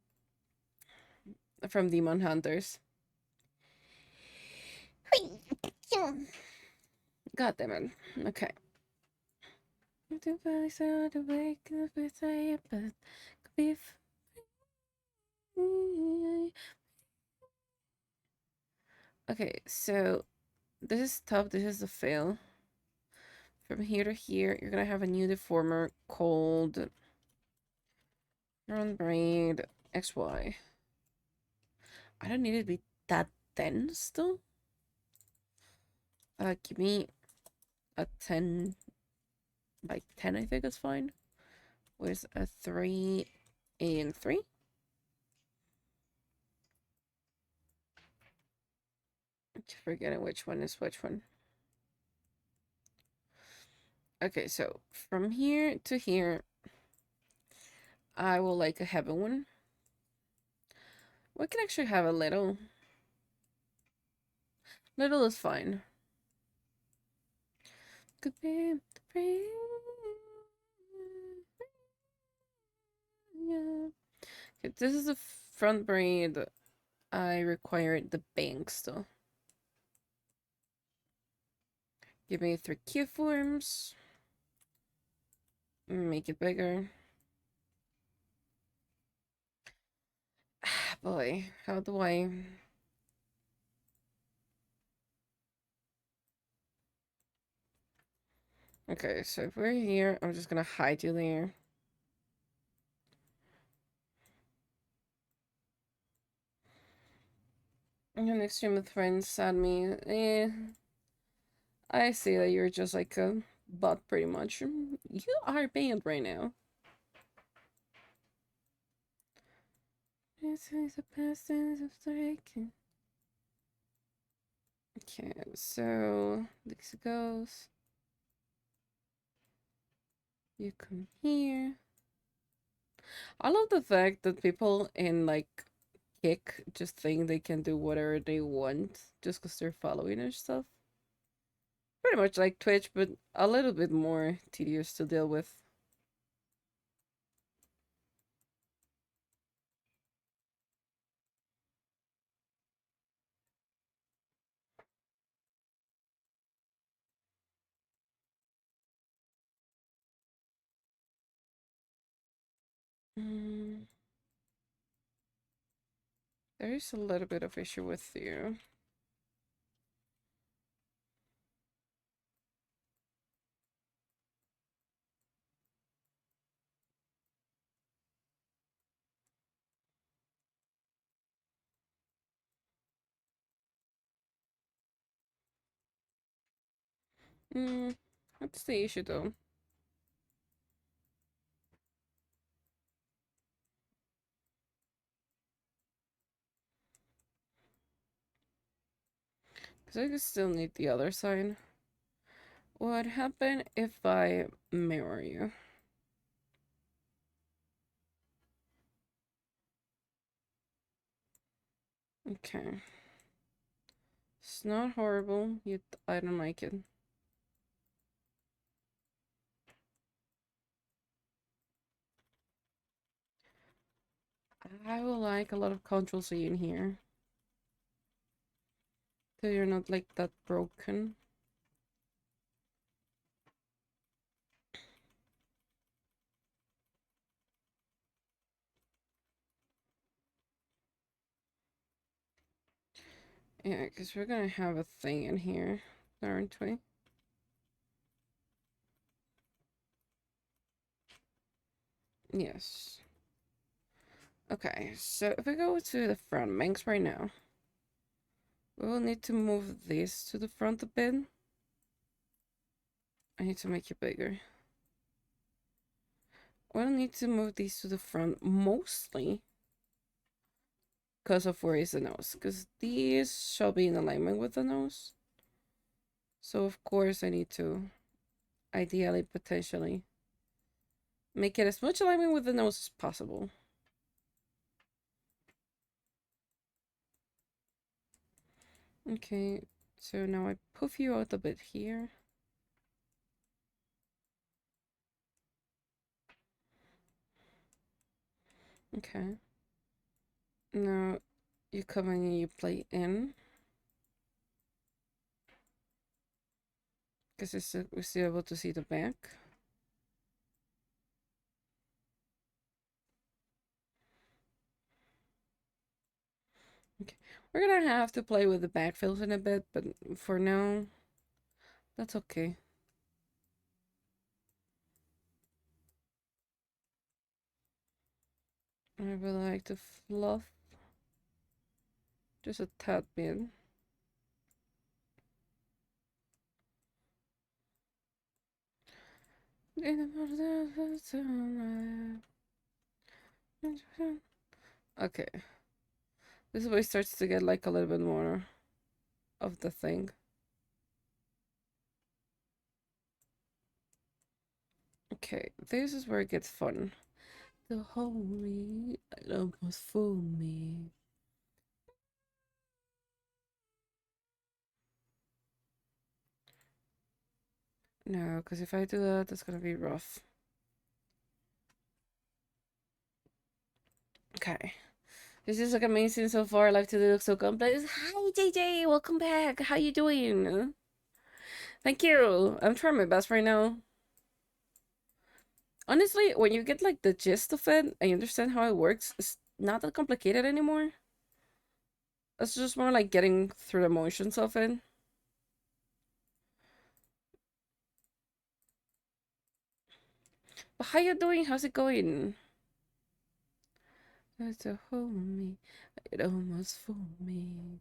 A: Demon Hunters. God damn it. Okay. Okay, so this is tough. This is the fail. From here to here, you're gonna have a new deformer called Front Braid XY. I don't need it to be that dense though. Give me a 10 by 10, I think it's fine. With a 3 and 3. I'm forgetting which one is which one. Okay, so from here to here, I will like a heavy one. We can actually have a little. Little is fine. Could be free. Yeah. Okay, this is the front braid. I require the bangs though. Give me 3 keyforms. Make it bigger. Boy, how do I... Okay, so if we're here, I'm just gonna hide you there. And an extreme with friends add me. I see that you're just like a bot pretty much. You are banned right now. This is the past of striking. Okay, so this goes. You come here. I love the fact that people in like Kick just think they can do whatever they want just because they're following and stuff. Pretty much like Twitch, but a little bit more tedious to deal with. Mm. There is a little bit of issue with you. Hmm, what's the issue though? Because I could still need the other side. What happened if I mirror you? Okay. It's not horrible, yet I don't like it. I would like a lot of Control C in here. So you're not like that broken. Yeah, because we're gonna have a thing in here, aren't we? Yes. Okay, so if we go to the front banks right now, we will need to move this to the front a bit. I need to make it bigger. We'll need to move these to the front mostly because of where is the nose, because these shall be in alignment with the nose. So of course I need to ideally potentially make it as much alignment with the nose as possible. Okay, so now I puff you out a bit here. Okay. Now you come in and you play in. Because we're still able to see the back. Okay. We're gonna have to play with the backfills in a bit, but for now, that's okay. I would like to fluff just a tad bit. Okay. This is where it starts to get like a little bit more of the thing. Okay, this is where it gets fun. The holy almost fool me. No, because if I do that, that's gonna be rough. Okay. This is like amazing so far. Live2D looks so complex. Hi JJ, welcome back. How you doing? Thank you. I'm trying my best right now. Honestly, when you get like the gist of it and you understand how it works, it's not that complicated anymore. It's just more like getting through the motions of it. But how you doing? How's it going? That's a hold me. It almost fooled me.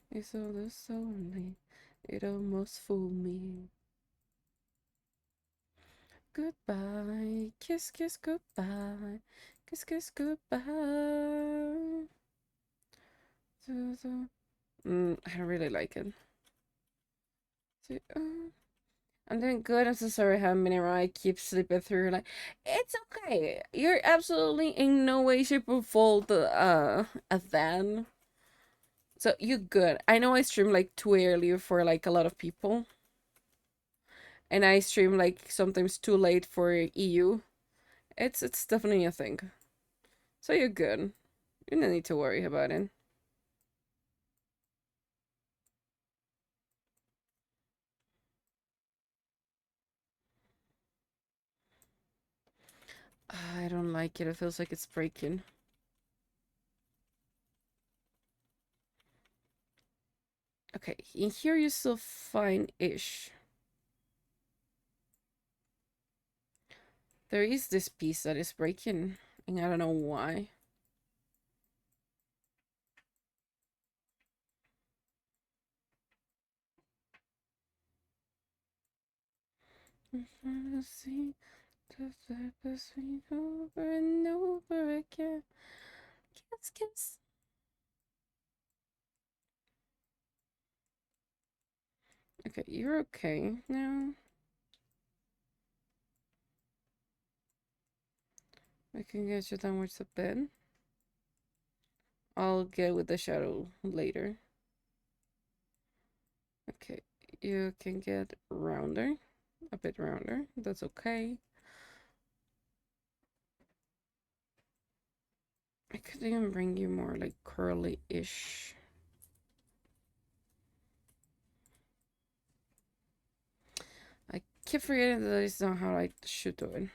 A: It's all this only. It almost fooled me. Goodbye. Kiss, kiss, goodbye. Kiss, kiss, goodbye. I don't really like it. I'm doing good. I'm so sorry how many I keep sleeping through. Like, it's okay. You're absolutely in no way, shape, or form a fan. So you're good. I know I stream like too early for like a lot of people, and I stream like sometimes too late for EU. It's definitely a thing. So you're good. You don't need to worry about it. I don't like it. It feels like it's breaking. Okay, in here you're still fine-ish. There is this piece that is breaking, and I don't know why. See the over and over again. Kiss, kiss. Okay, you're okay now. I can get you downwards a bit. I'll get with the shadow later. Okay, you can get rounder. A bit rounder. That's okay. I could even bring you more like curly-ish. I keep forgetting that is not how I should do it.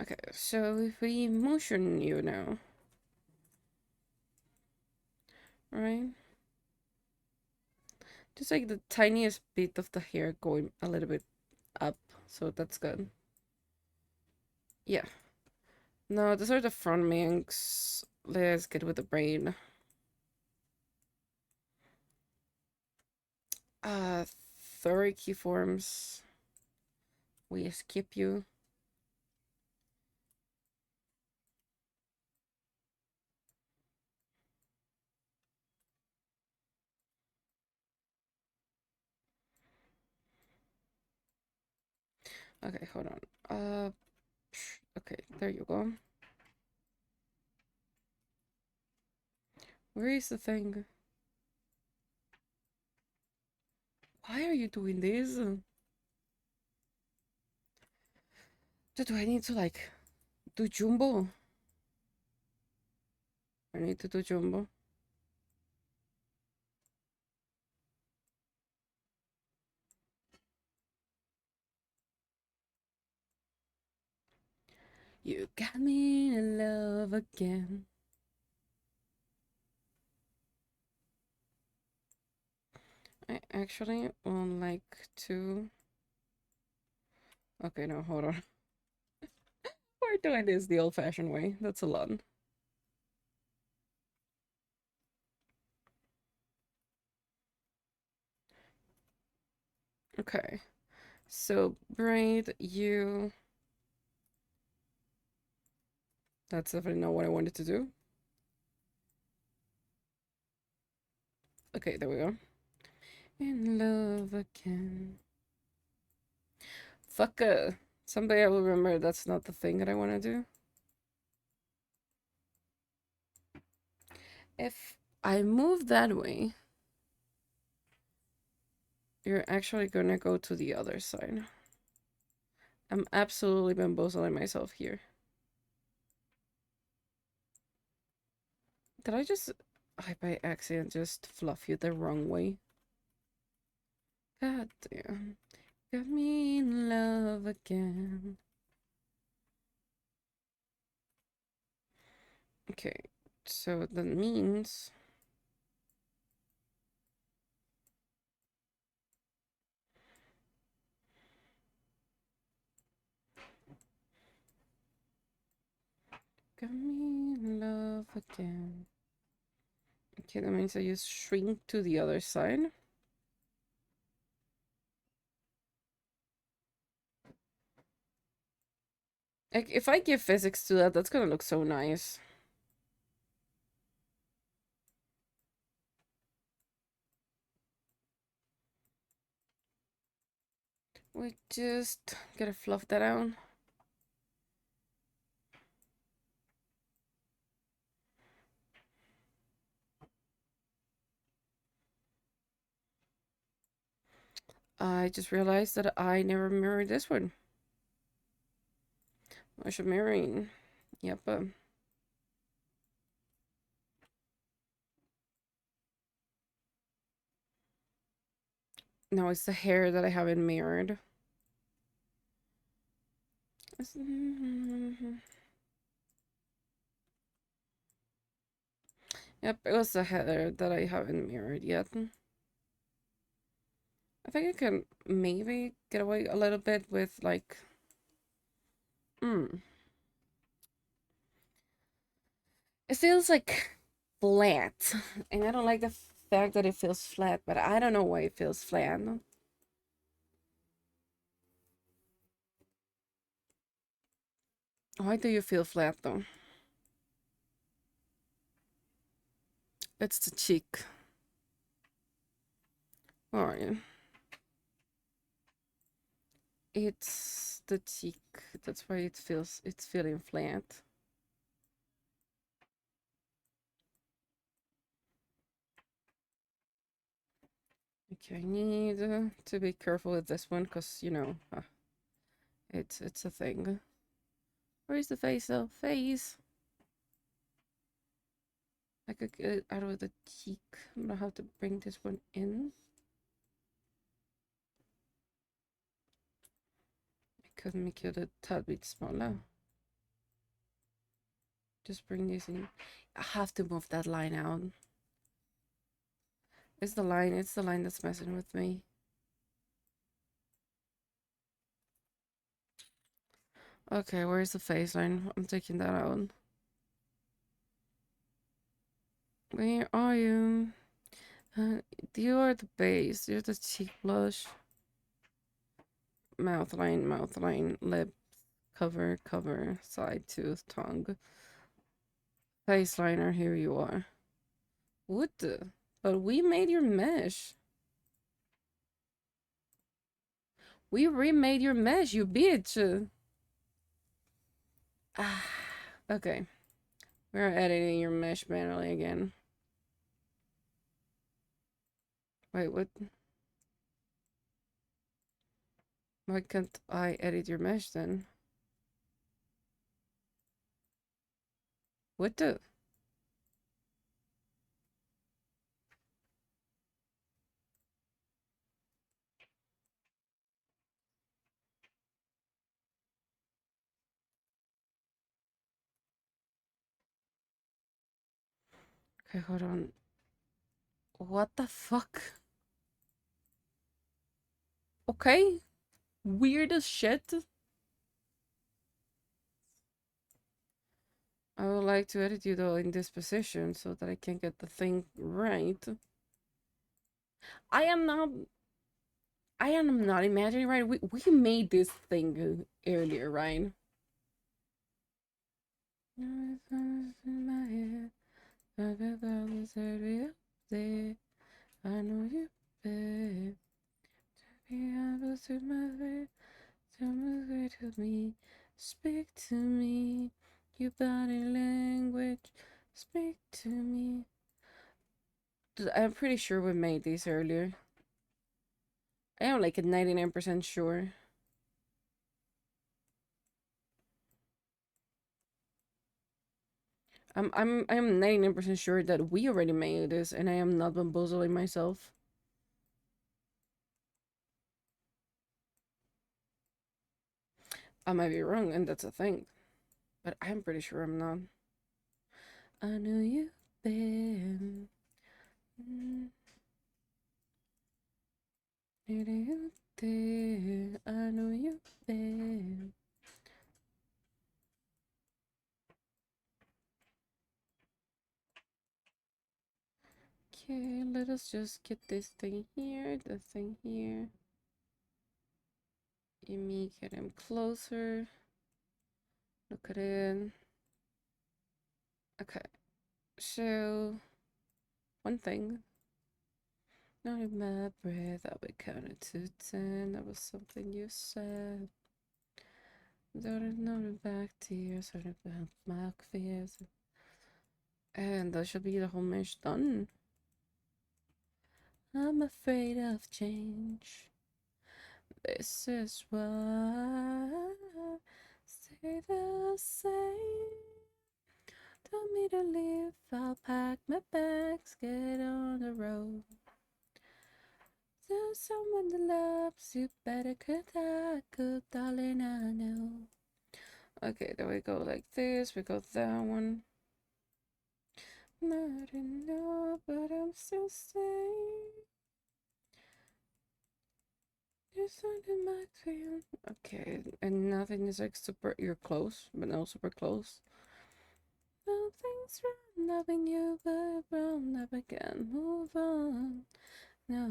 A: Okay, so if we motion you now, right? Just like the tiniest bit of the hair going a little bit up, so that's good. Yeah. No, those are the front minks. Let's get with the brain. 30 keyforms. We skip you. Okay, hold on. Okay, there you go. Where is the thing? Why are you doing this? Do I need to like do jumbo? I need to do jumbo. You got me in love again. I actually would like to. Okay, no, hold on. We're doing this the old-fashioned way. That's a lot. Okay, so braid you. That's definitely not what I wanted to do. Okay, there we go. In love again. Fuck. Someday I will remember that's not the thing that I want to do. If I move that way, you're actually gonna go to the other side. I'm absolutely bamboozling myself here. Did I by accident just fluff you the wrong way? God damn. Got me in love again. Okay, so that means got me in love again. Okay, that means I just shrink to the other side. Like, if I give physics to that, that's gonna look so nice. We just gotta fluff that out. I just realized that I never mirrored this one. I should mirroring. Yep.
B: No, it's the hair that I haven't mirrored. Yep, it was the hair that I haven't mirrored yet. I think I can maybe get away a little bit with like, hmm. It feels like flat, and I don't like the fact that it feels flat, but I don't know why it feels flat. Why do you feel flat though? It's the cheek. Where are you? It's the cheek. That's why it's feeling flat. Okay, I need to be careful with this one because you know it's a thing. Where's the face though? Face. I could get it out of the cheek. I'm gonna have to bring this one in. I could make it a tad bit smaller. Just bring this in. I have to move that line out. It's the line that's messing with me. Okay, where's the face line? I'm taking that out. Where are you? Uh, you are the base. You're the cheek blush. Mouth line, lip, cover, side tooth, tongue. Face liner, here you are. What the? But we made your mesh. We remade your mesh, you bitch. Ah, okay. We're editing your mesh manually again. Wait, what? Why can't I edit your mesh then? What the? Okay, hold on. What the fuck? Okay. Weird as shit. I would like to edit you though in this position so that I can get the thing right. I am not I am not imagining, right? We made this thing earlier, right? I know you better be able to my way to me. Speak to me. Your body language. Speak to me. I'm pretty sure we made these earlier. I am like a 99% sure. I'm 99% sure that we already made this and I am not bamboozling myself. I might be wrong and that's a thing. But I'm pretty sure I'm not. I knew you been. I know you been. Okay, let us just get this thing here, the thing here. Let me get him closer. Look at it. Okay, so one thing. Not in my breath, I would count it to 10. That was something you said. Don't know the back tears, or about my fears. And that should be the whole mesh done. I'm afraid of change. This is why I stay the same. Tell me to leave, I'll pack my bags, get on the road. So someone that loves you better, 'cause I could, darling, I know. Okay, there we go like this. We got that one. Not enough, but I'm still staying. There's something back to you. Okay, and nothing is like super. You're close, but not super close. Nothing's wrong, loving you, but wrong. Never can move on. No,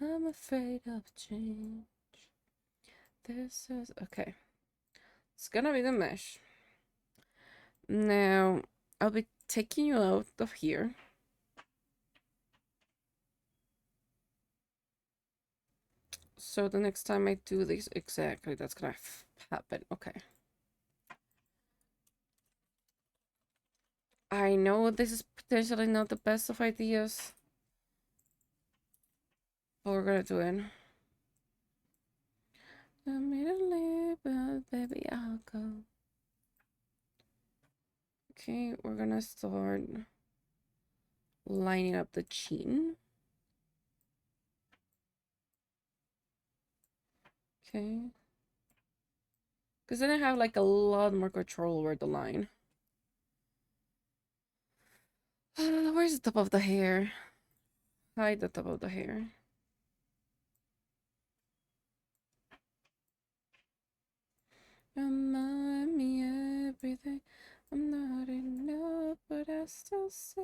B: I'm afraid of change. This is okay. It's gonna be the mesh. Now, I'll be taking you out of here. So the next time I do this, exactly, that's gonna happen. Okay. I know this is potentially not the best of ideas, but we're gonna do it. I made a leap, but baby, I'll go. Okay, we're gonna start lining up the chin. Okay. Because then I have like a lot more control over the line. Where's the top of the hair? Hide the top of the hair. Remind me everything. I'm not enough, but I still say.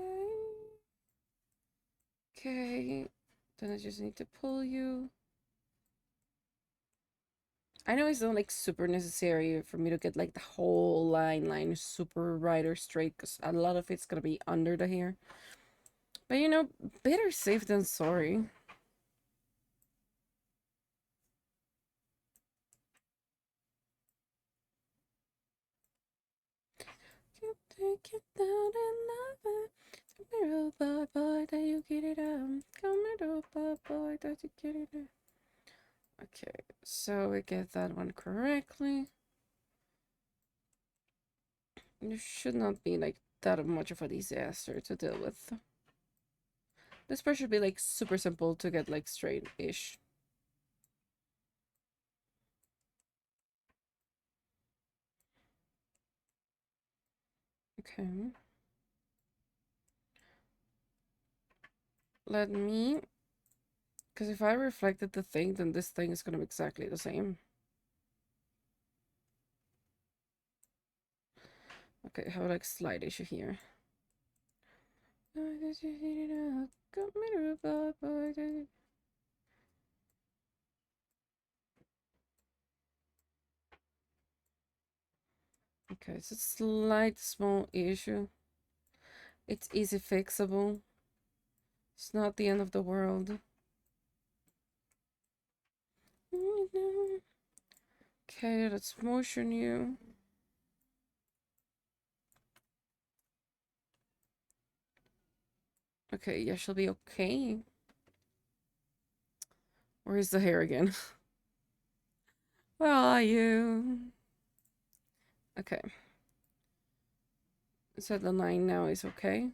B: Okay. Then I just need to pull you. I know it's not like super necessary for me to get like the whole line super right or straight because a lot of it's gonna be under the hair. But you know, better safe than sorry. Can't take it down and love it. Come here, boy, boy, that you get it out. Come here, boy, boy, that you get it out. Okay, so we get that one correctly. It should not be like that much of a disaster to deal with. This part should be like super simple to get like straight-ish. Okay. Let me... Because if I reflected the thing, then this thing is going to be exactly the same. Okay, how like slight issue here. Okay, it's a slight small issue. It's easy fixable. It's not the end of the world. Okay, let's motion you. Okay, yeah, she'll be okay. Where is the hair again? Where are you? Okay. So the line now is okay.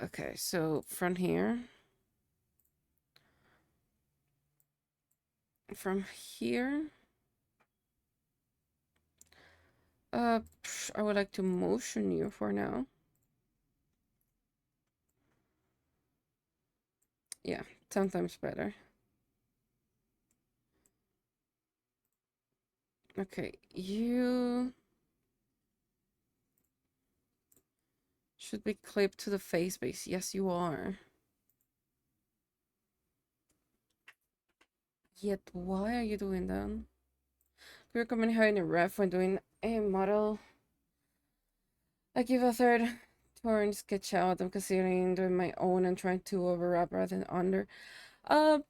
B: Okay, so from here. From here. I would like to motion you for now. Yeah, 10 times better. Okay, you should be clipped to the face base. Yes, you are. Yet, why are you doing that? We recommend having a ref when doing a model. I give a third turn sketch out. I'm considering doing my own and trying to overwrap rather than under. Uh,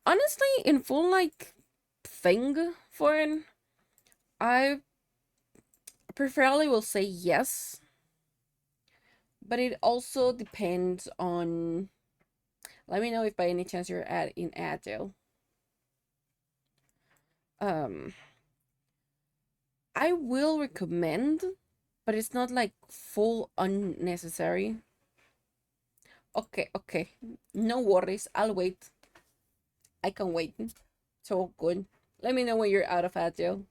B: honestly, in full like thing for it, I preferably will say yes, but it also depends on. Let me know if by any chance you're in Agile. Um, I will recommend, but it's not like full unnecessary. Okay, okay. No worries. I'll wait. I can wait. So good. Let me know when you're out of agile.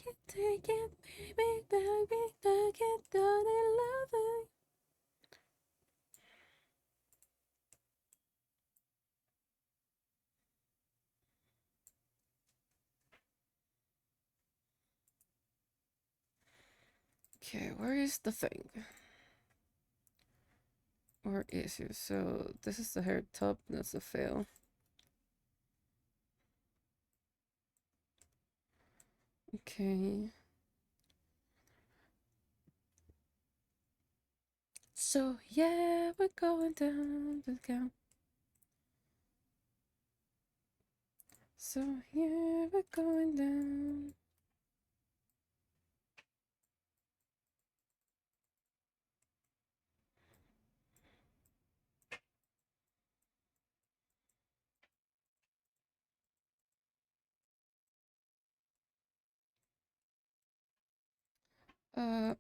B: Can't take it, baby, baby, take it, don't love it. Okay, where is the thing? Where is it? So this is the hair top. That's a fail. Okay. So yeah, we're going down the count. So yeah, we're going down.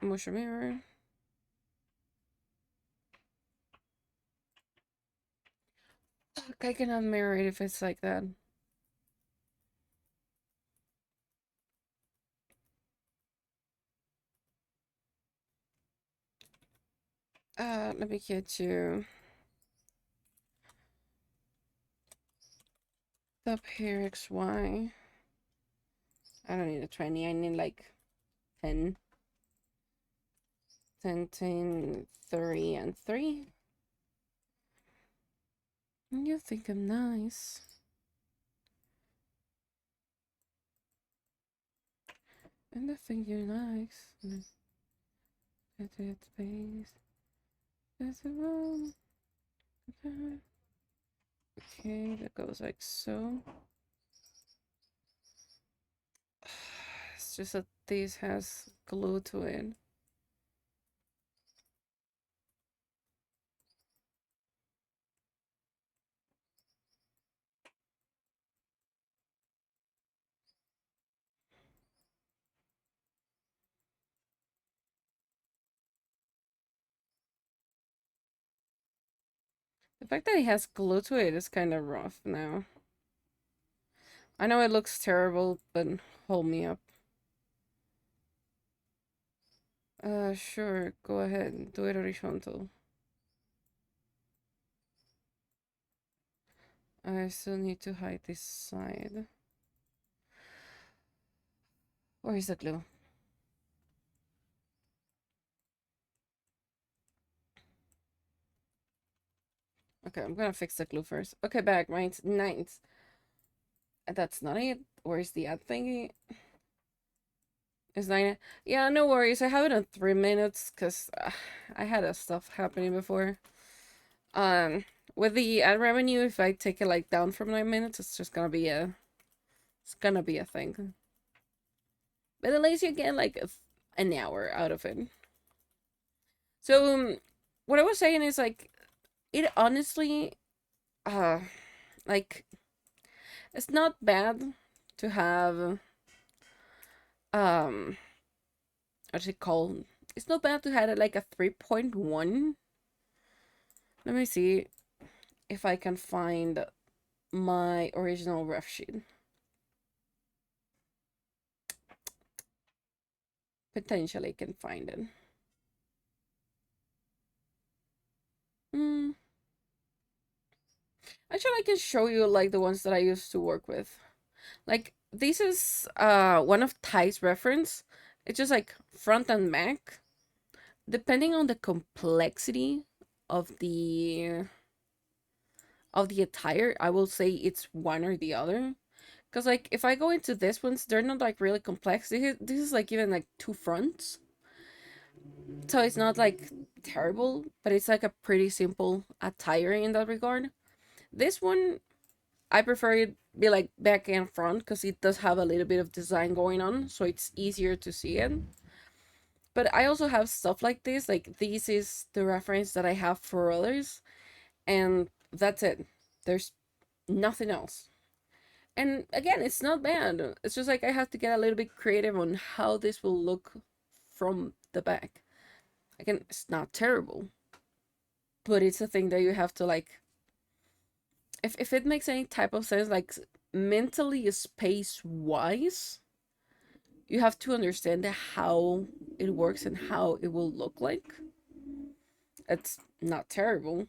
B: Motion mirror. Fuck, I cannot mirror it if it's like that. Let me get you up here, XY. I don't need a 20, I need like 10. 10, 10, 3, and 3. You think I'm nice. And I think you're nice. Edit space. That's a wrong. Okay, that goes like so. It's just that this has glue to it. The fact that it has glue to it is kind of rough now. I know it looks terrible, but hold me up. Sure, go ahead, do it horizontal. I still need to hide this side. Where is the glue? Okay, I'm gonna fix the glue first. Okay, back, right? Nice. That's not it. Where's the ad thingy? It's 9. Yeah, no worries. I have it in 3 minutes because I had a stuff happening before. Um, with the ad revenue, if I take it like down from 9 minutes, it's just gonna be a thing. But at least you get like an hour out of it. So what I was saying is like it honestly, uh, like it's not bad to have um what's it called? It's not bad to have it like a 3.1. Let me see if I can find my original ref sheet. Potentially can find it. Hmm. Actually, I can show you like the ones that I used to work with. Like this is one of Ty's reference. It's just like front and back. Depending on the complexity of the attire, I will say it's one or the other. Cause like if I go into this ones, they're not like really complex. This is like even like two fronts. So it's not like terrible, but it's like a pretty simple attire in that regard. This one I prefer it be like back and front because it does have a little bit of design going on, so it's easier to see it. But I also have stuff like this, like this is the reference that I have for others, and that's it. There's nothing else. And again, it's not bad. It's just like I have to get a little bit creative on how this will look from the back. Again, it's not terrible, but it's a thing that you have to like, if it makes any type of sense, like mentally, space wise, you have to understand how it works and how it will look like. It's not terrible,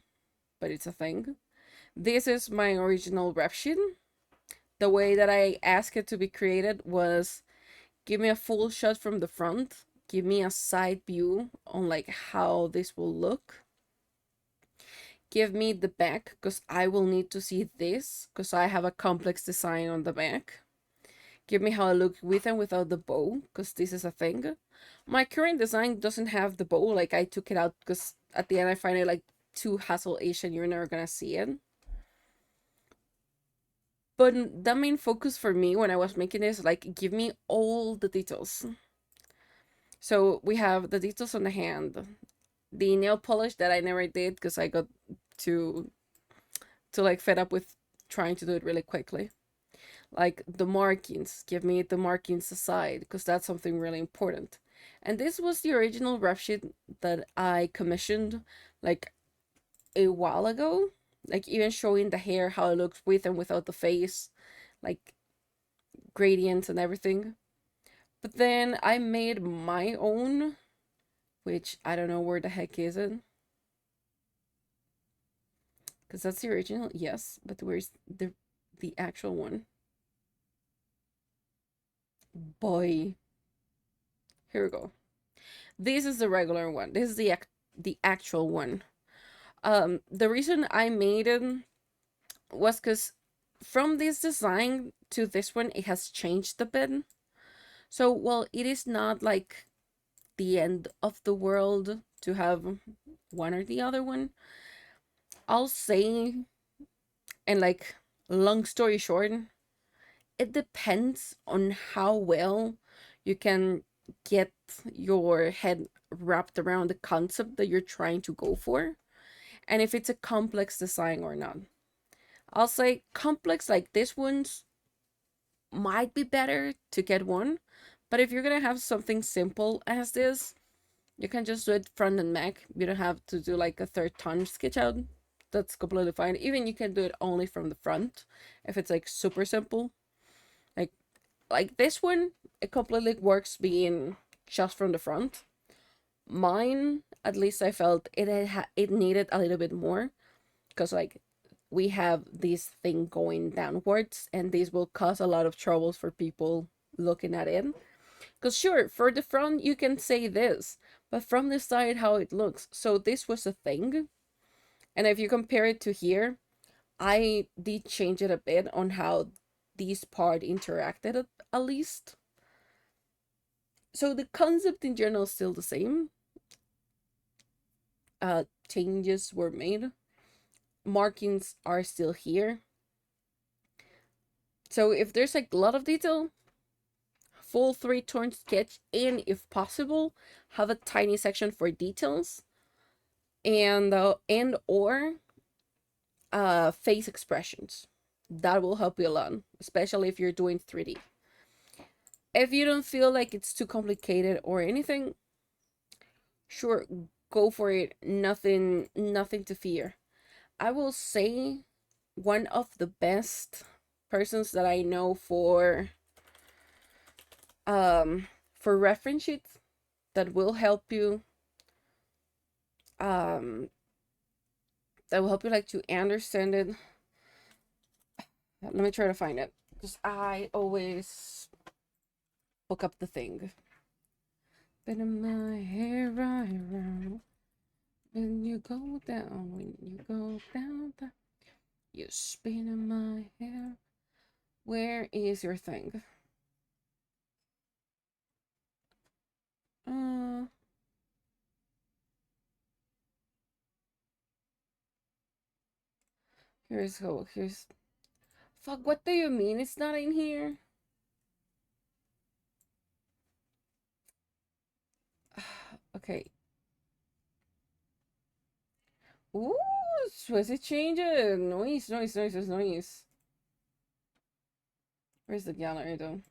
B: but it's a thing. This is my original rep sheet. The way that I asked it to be created was give me a full shot from the front, give me a side view on like how this will look, give me the back because I will need to see this because I have a complex design on the back. Give me how I look with and without the bow because this is a thing. My current design doesn't have the bow, like I took it out because at the end I find it like too hassle-ish and you're never gonna see it. But the main focus for me when I was making this, like, give me all the details. So we have the details on the hand, the nail polish that I never did because I got too like fed up with trying to do it really quickly. Like the markings, give me the markings aside because that's something really important. And this was the original ref sheet that I commissioned like a while ago, like even showing the hair how it looks with and without the face, like gradients and everything. But then I made my own, which I don't know where the heck is it. Because that's the original, yes, but where's the actual one? Boy, here we go. This is the regular one. This is the actual one. The reason I made it was because from this design to this one, it has changed a bit. So while it is not like the end of the world to have one or the other one, I'll say, and like long story short, it depends on how well you can get your head wrapped around the concept that you're trying to go for, and if it's a complex design or not. I'll say complex like this one's might be better to get one, but if you're gonna have something simple as this, you can just do it front and back. You don't have to do like a third ton sketch out. That's completely fine. Even you can do it only from the front if it's like super simple. Like this one, it completely works being just from the front. Mine, at least I felt it needed a little bit more because like we have this thing going downwards and this will cause a lot of troubles for people looking at it. Because sure, for the front you can say this, but from the side how it looks. So this was a thing. And if you compare it to here, I did change it a bit on how this part interacted at least. So the concept in general is still the same. Changes were made. Markings are still here. So if there's like a lot of detail, full 3-turn sketch, and if possible, have a tiny section for details, and or face expressions. That will help you a lot, especially if you're doing 3D. If you don't feel like it's too complicated or anything, sure, go for it. Nothing to fear. I will say one of the best persons that I know for reference sheets that will help you um like to understand it. Let me try to find it because I always look up the thing. Spinning my hair right around. When you go down, you're spinning my hair. Where is your thing? Uh, here's. Fuck, what do you mean it's not in here? Okay. Ooh, was it changing? Noise. Where's the gallery though?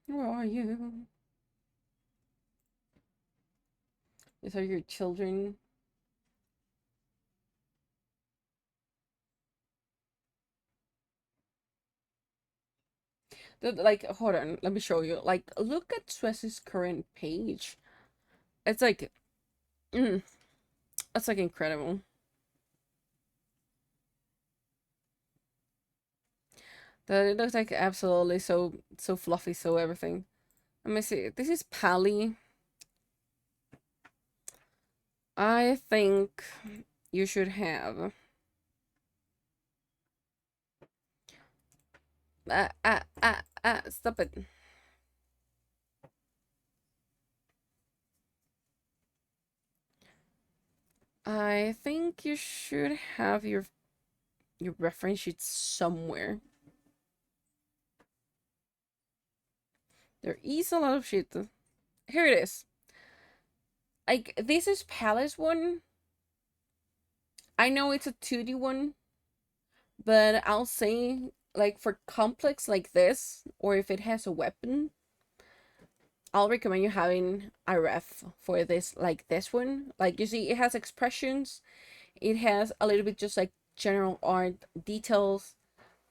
B: Where are you? These are your children. Like, hold on, let me show you. Like, look at Swess's current page. It's like, mm, that's like incredible. That it looks like absolutely so fluffy, so everything. Let me see. This is Pally. I think you should have. Stop it. I think you should have your reference sheet somewhere. There is a lot of shit. Here it is. Like, this is Palace one. I know it's a 2D one, but I'll say, like, for complex like this, or if it has a weapon, I'll recommend you having a ref for this, like this one. Like, you see, it has expressions, it has a little bit just like general art details,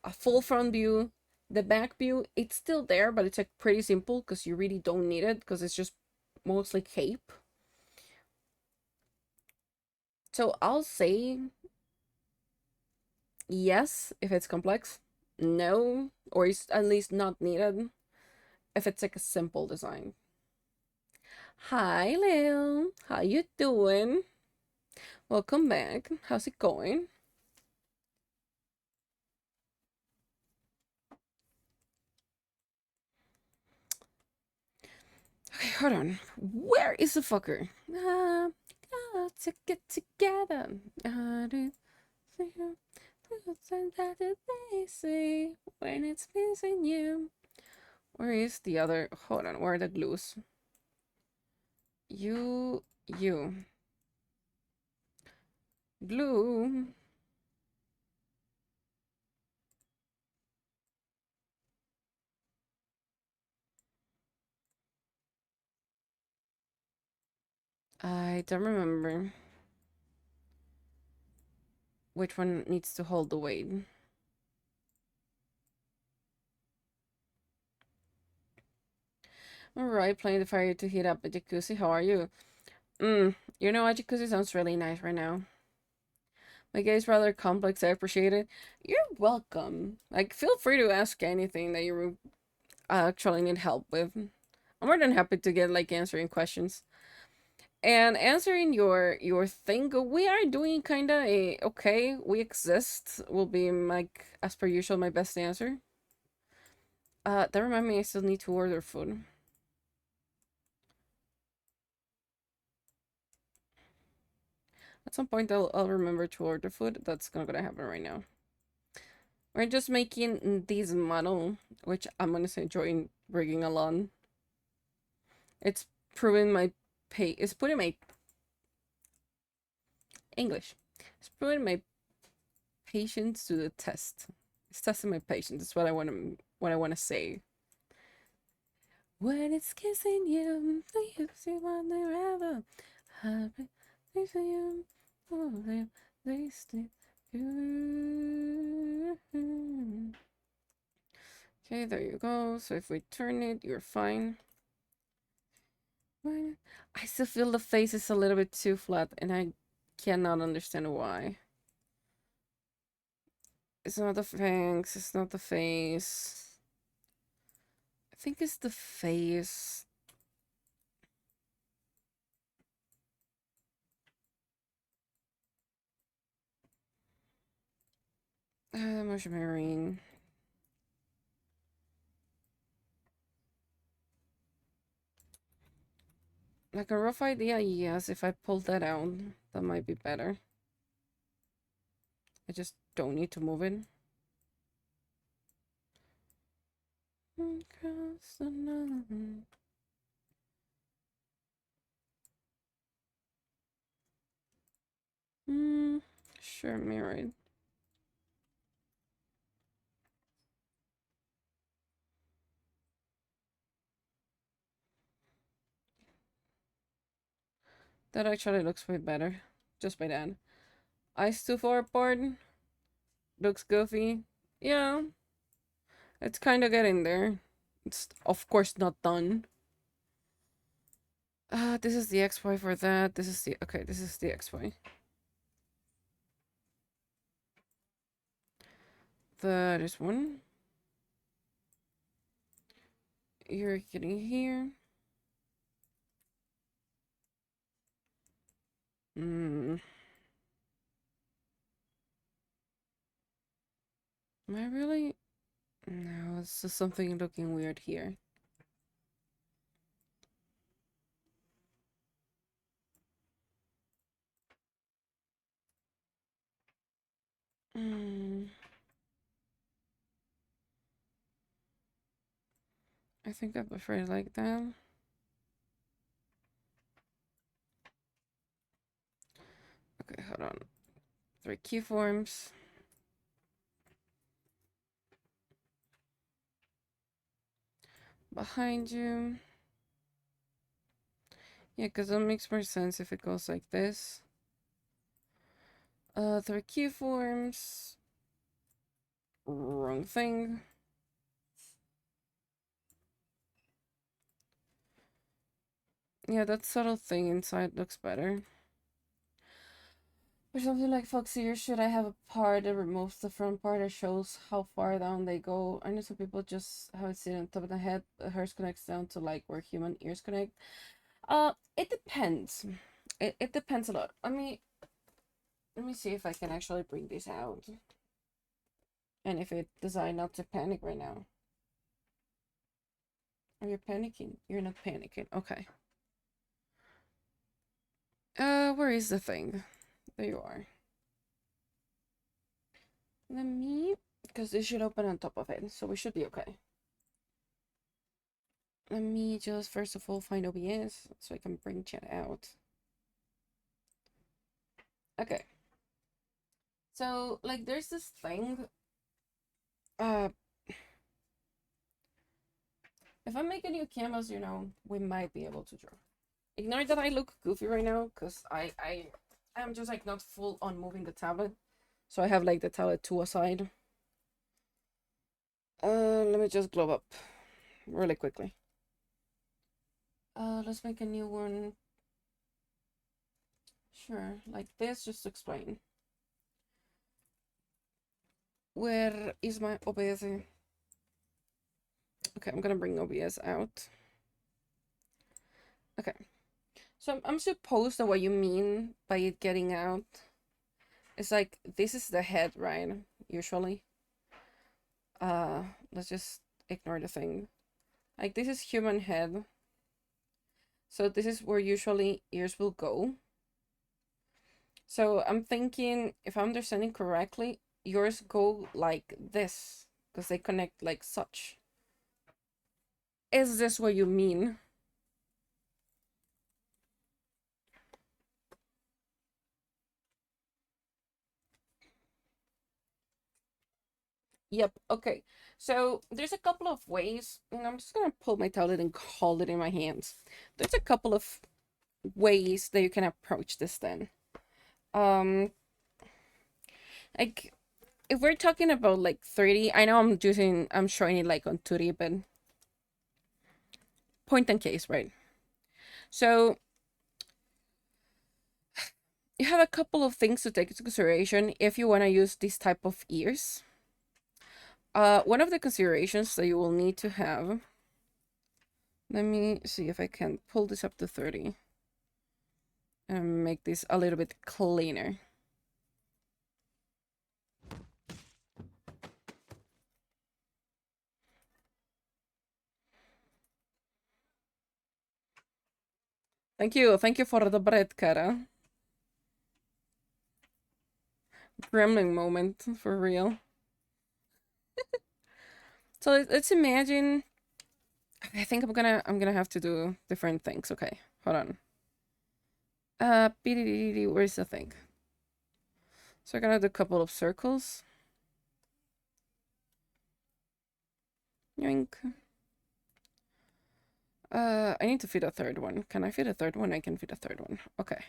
B: a full front view. The back view, it's still there, but it's like pretty simple because you really don't need it because it's just mostly cape. So I'll say yes if it's complex, no, or it's at least not needed if it's like a simple design. Hi Lil, how you doing? Welcome back. How's it going? Okay, hold on. Where is the fucker? To get together. That they say when it's missing you. Where is the other? Hold on. Where are the glues? You. Glue. I don't remember which one needs to hold the weight. Alright, playing the fire to heat up a jacuzzi. How are you? You know, a jacuzzi sounds really nice right now. My game is rather complex. I appreciate it. You're welcome. Like, feel free to ask anything that you actually need help with. I'm more than happy to get like answering questions and answering your thing. We are doing kind of a okay. We exist. Will be like as per usual my best answer. That remind me, I still need to order food. At some point, I'll remember to order food. That's not gonna happen right now. We're just making this model, which I'm gonna enjoy bringing along. It's proving my it's putting my English. It's putting my patience to the test. It's testing my patience. That's what I wanna say. When it's kissing you, you see what they rather. Happy for you, oh, they stay. Okay, there you go. So if we turn it, you're fine. I still feel the face is a little bit too flat, and I cannot understand why. It's not the fangs, it's not the face. I think it's the face. Marine. Like a rough idea, yes. If I pull that out, that might be better. I just don't need to move it. Sure, mirrored. That actually looks way better. Just by that. Ice to board looks goofy. Yeah, it's kind of getting there. It's of course not done. This is the XY for that. This is the okay. This is the XY. That is one. You're getting here. Hmm. Am I really? No, it's just something looking weird here. Hmm. I think I prefer it like that. Okay, hold on. 3 keyforms. Behind you. Yeah, because that makes more sense if it goes like this. 3 keyforms. Wrong thing. Yeah, that subtle thing inside looks better. For something like Fox ears, should I have a part that removes the front part that shows how far down they go? I know some people just have it sit on top of the head, but hers connects down to like where human ears connect. It depends. It depends a lot. Let me see if I can actually bring this out. And if it decide not to panic right now. Are you panicking? You're not panicking. Okay. Where is the thing? There you are. Let me, because this should open on top of it, so we should be okay. Let me just first of all find OBS so I can bring chat out. Okay. So like there's this thing. If I make a new canvas, you know, we might be able to draw. Ignore that I look goofy right now, because I'm just like not full on moving the tablet. So I have like the tablet to a side. Let me just glow up really quickly. Let's make a new one. Sure, like this, just to explain. Where is my OBS? Okay, I'm gonna bring OBS out. Okay. So I'm supposed that what you mean by it getting out is like this is the head, right? Usually. Let's just ignore the thing. Like this is human head. So this is where usually ears will go. So I'm thinking, if I'm understanding correctly, yours go like this because they connect like such. Is this what you mean? Yep, okay. So there's a couple of ways, and I'm just gonna pull my tablet and hold it in my hands. There's a couple of ways that you can approach this then. Um, like if we're talking about like 3D, I know I'm showing it like on 2D, but point and case, right? So you have a couple of things to take into consideration if you want to use this type of ears. One of the considerations that you will need to have, let me see if I can pull this up to 30 and make this a little bit cleaner. Thank you for the bread, Kara. Gremlin moment, for real. So let's imagine, I think I'm gonna have to do different things. Okay, hold on. Where's the thing? So I'm gonna do a couple of circles. Yoink. I need to feed a third one. Can I feed a third one? I can feed a third one. Okay.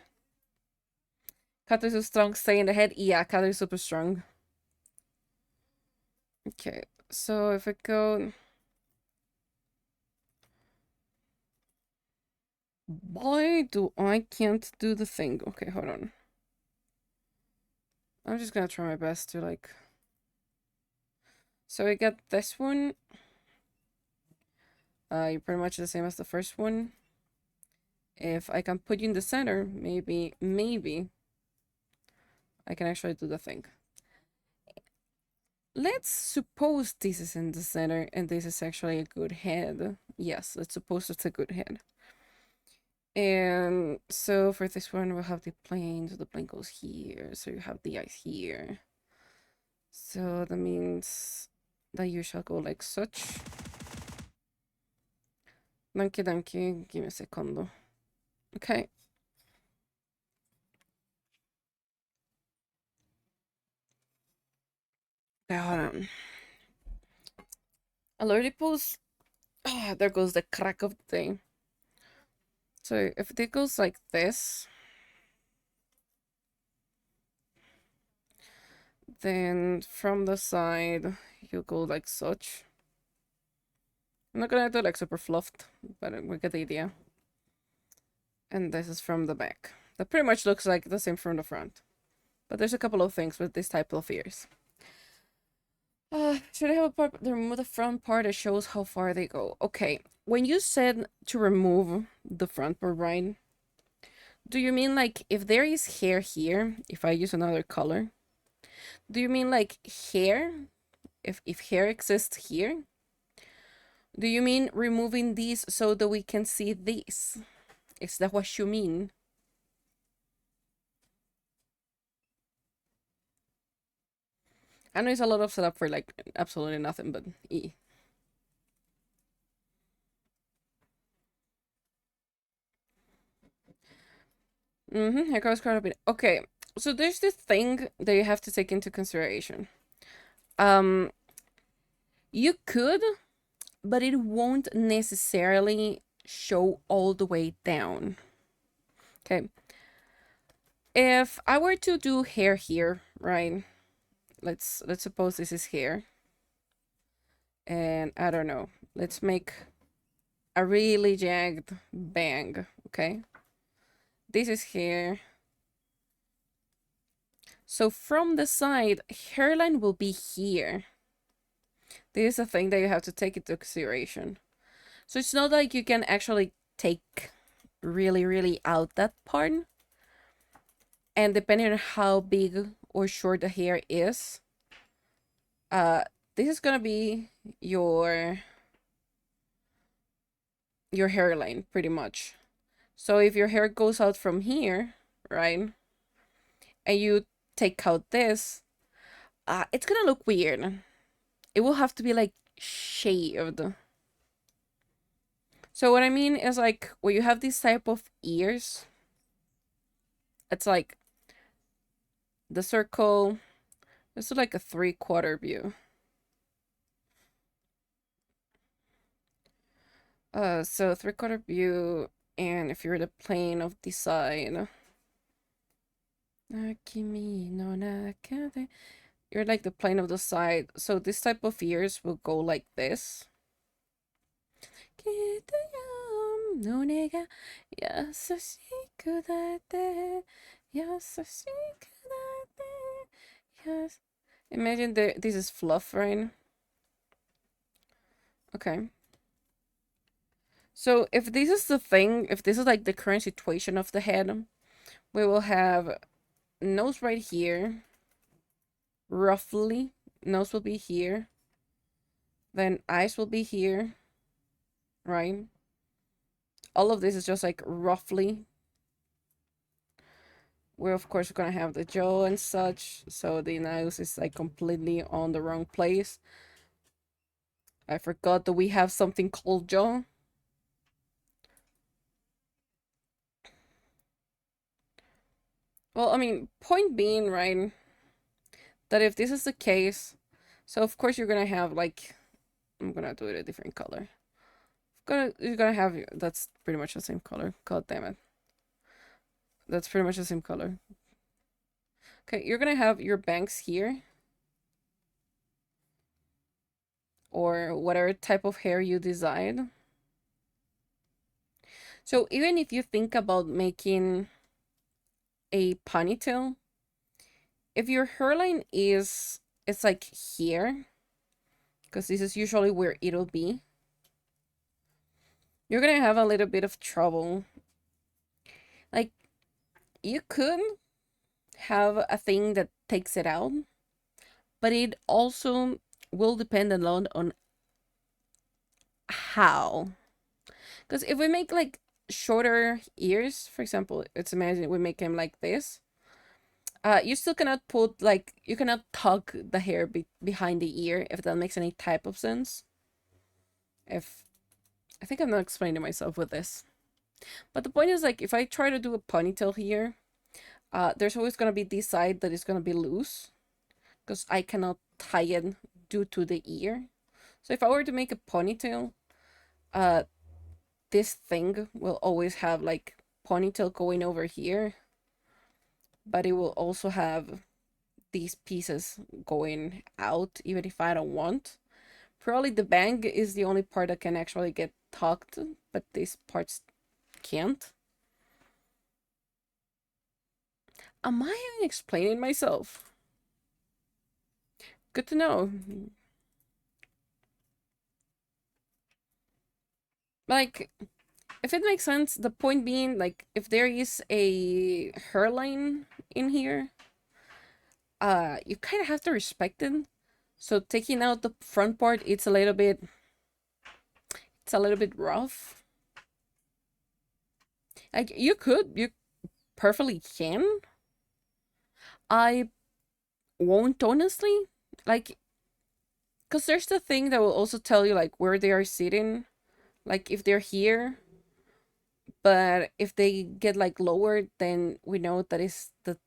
B: Kato is so strong. Stay in the head. Yeah, Kato is super strong. Okay, so if I go... Why do I can't do the thing? Okay, hold on. I'm just gonna try my best to like... So I got this one. You're pretty much the same as the first one. If I can put you in the center, maybe I can actually do the thing. Let's suppose this is in the center and this is actually a good head. Yes, let's suppose it's a good head. And so for this one, we'll have the plane. So the plane goes here. So you have the eyes here. So that means that you shall go like such. Danke, danke. Give me a secondo. Okay. Okay, hold on. Already pose. Ah, there goes the crack of the thing. So if it goes like this, then from the side, you go like such. I'm not gonna do like super fluffed, but we get the idea. And this is from the back. That pretty much looks like the same from the front. But there's a couple of things with this type of ears. Should I have a part to remove the front part that shows how far they go? Okay, when you said to remove the front part, right? Do you mean like if there is hair here, if I use another color? Do you mean like hair? If hair exists here? Do you mean removing these so that we can see these? Is that what you mean? I know it's a lot of setup for like absolutely nothing, but e. Here goes card. Okay, so there's this thing that you have to take into consideration. You could, but it won't necessarily show all the way down. Okay. If I were to do hair here, right? Let's suppose this is hair. And I don't know. Let's make a really jagged bang, okay? This is hair. So from the side, hairline will be here. This is a thing that you have to take into consideration. So it's not like you can actually take really out that part. And depending on how big or short the hair is, this is gonna be your hairline pretty much. So if your hair goes out from here, right, and you take out this, it's gonna look weird. It will have to be like shaved. So what I mean is like when you have this type of ears, it's like the circle. This is like a 3/4 view. So 3/4 view, and if you're the plane of the side, you're like the plane of the side. So this type of ears will go like this. Yes. Imagine this is fluff, right? Okay. So if this is the thing, if this is like the current situation of the head, we will have nose right here. Roughly. Nose will be here. Then eyes will be here. Right? All of this is just like roughly. We're of course gonna have the jaw and such. So the nose is like completely on the wrong place. I forgot that we have something called jaw. Well, I mean, point being, right?
A: that if this is the case, so of course you're gonna have like, I'm gonna do it a different color. You're gonna have, that's pretty much the same color. God damn it. That's pretty much the same color. Okay, you're gonna have your bangs here, or whatever type of hair you decide. So even if you think about making a ponytail, if your hairline is, it's like here, because this is usually where it'll be, you're gonna have a little bit of trouble. Like, you could have a thing that takes it out, but it also will depend a lot on how. Because if we make like shorter ears, for example, let's imagine we make him like this. You still cannot put like, you cannot tuck the hair behind the ear, if that makes any type of sense. If I think I'm not explaining myself with this, but the point is like, if I try to do a ponytail here, there's always gonna be this side that is gonna be loose because I cannot tie it due to the ear. So if I were to make a ponytail, uh, this thing will always have like ponytail going over here, but it will also have these pieces going out, even if I don't want. Probably the bang is the only part that can actually get tucked, but these parts can't. Am I even explaining myself? Good to know. Like, if it makes sense, the point being, like, if there is a hairline in here, you kind of have to respect it. So taking out the front part, it's a little bit rough. Like, you perfectly can. I won't, honestly. Like, because there's the thing that will also tell you, like, where they are sitting. Like, if they're here, but if they get, like, lower, then we know that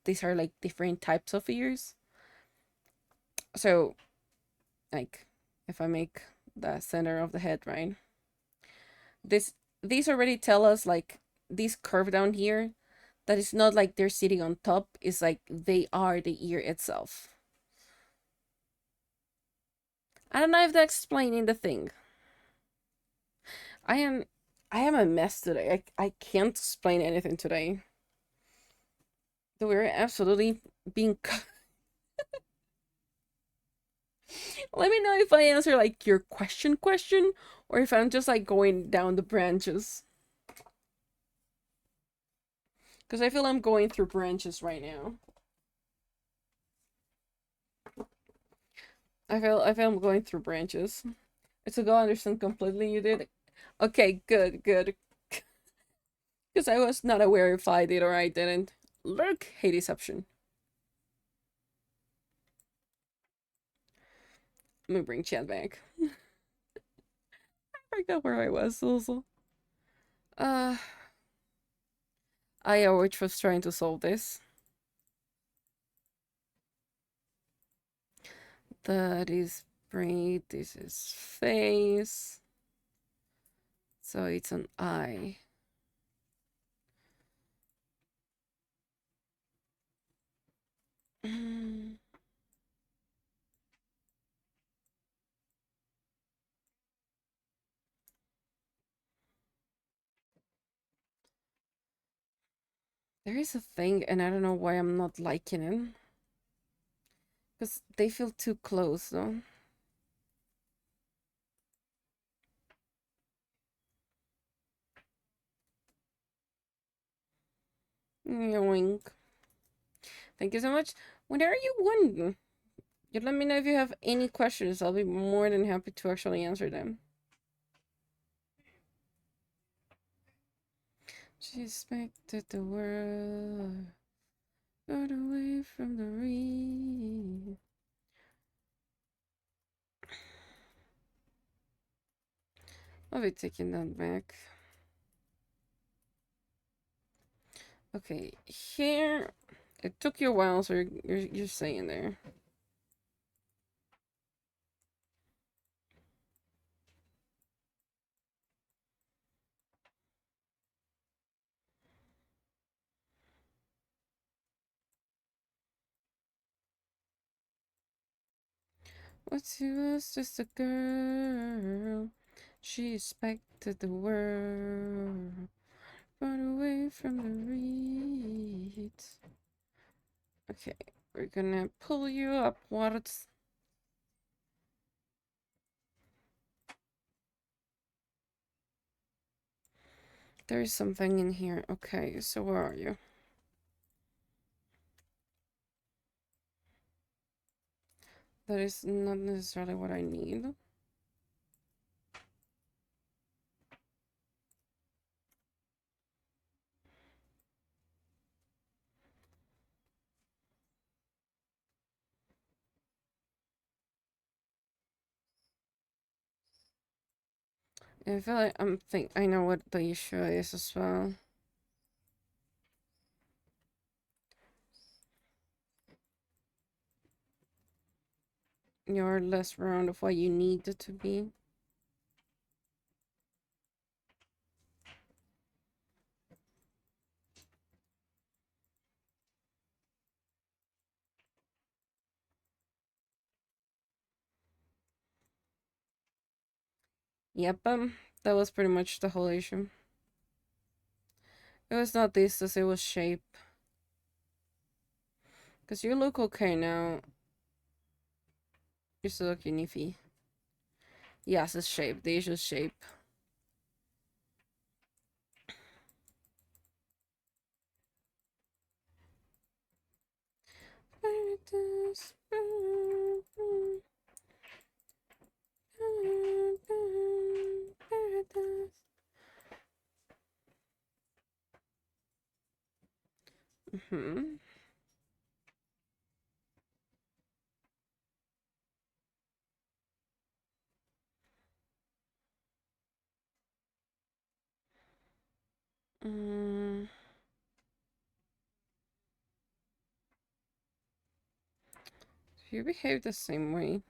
A: these are, like, different types of ears. So, like, if I make the center of the head, right? These already tell us, like, this curve down here, that it's not like they're sitting on top, it's like they are the ear itself. I don't know if that's explaining the thing. I am I am a mess today. I can't explain anything today. We're absolutely being Let me know if I answer like your question, or if I'm just like going down the branches. Because I feel I'm going through branches right now. I feel I'm going through branches. It's a go understand completely, you did. Okay, good. Because I was not aware if I did or I didn't. Lurk, hate deception. Let me bring Chad back. I forgot where I was also. Uh, I always was trying to solve this. That is brain, this is face. So it's an eye. There is a thing, and I don't know why I'm not liking it. Because they feel too close, though. Yoink. Thank you so much. Whenever you want, you let me know if you have any questions. I'll be more than happy to actually answer them. She expected the world got away from the reef. I'll be taking that back. Okay, here it took you a while, so you're staying there.
B: She was just a girl. She expected the world, far away from the reeds. Okay, we're gonna pull you upwards. There is something in here. Okay, so where are you? That is not necessarily what I need. I feel like I know what the issue is as well. You're less round of what you need it to be. Yep, that was pretty much the whole issue. It was not this, as it was shape. Because you look okay now. You still look iffy. Yes, it's shape. The issue is shape. Mm-hmm. You behave the same way.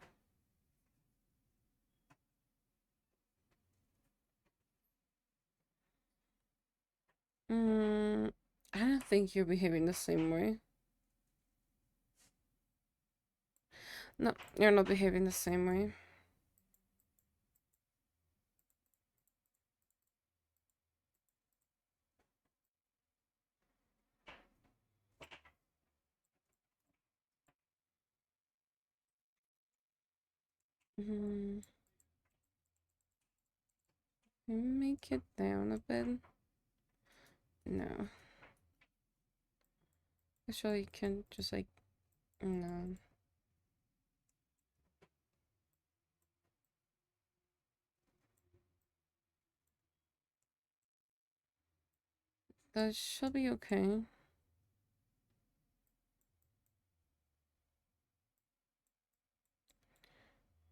B: I don't think you're behaving the same way. No, you're not behaving the same way. Make it down a bit. No. Actually, you can just like, no. That should be okay.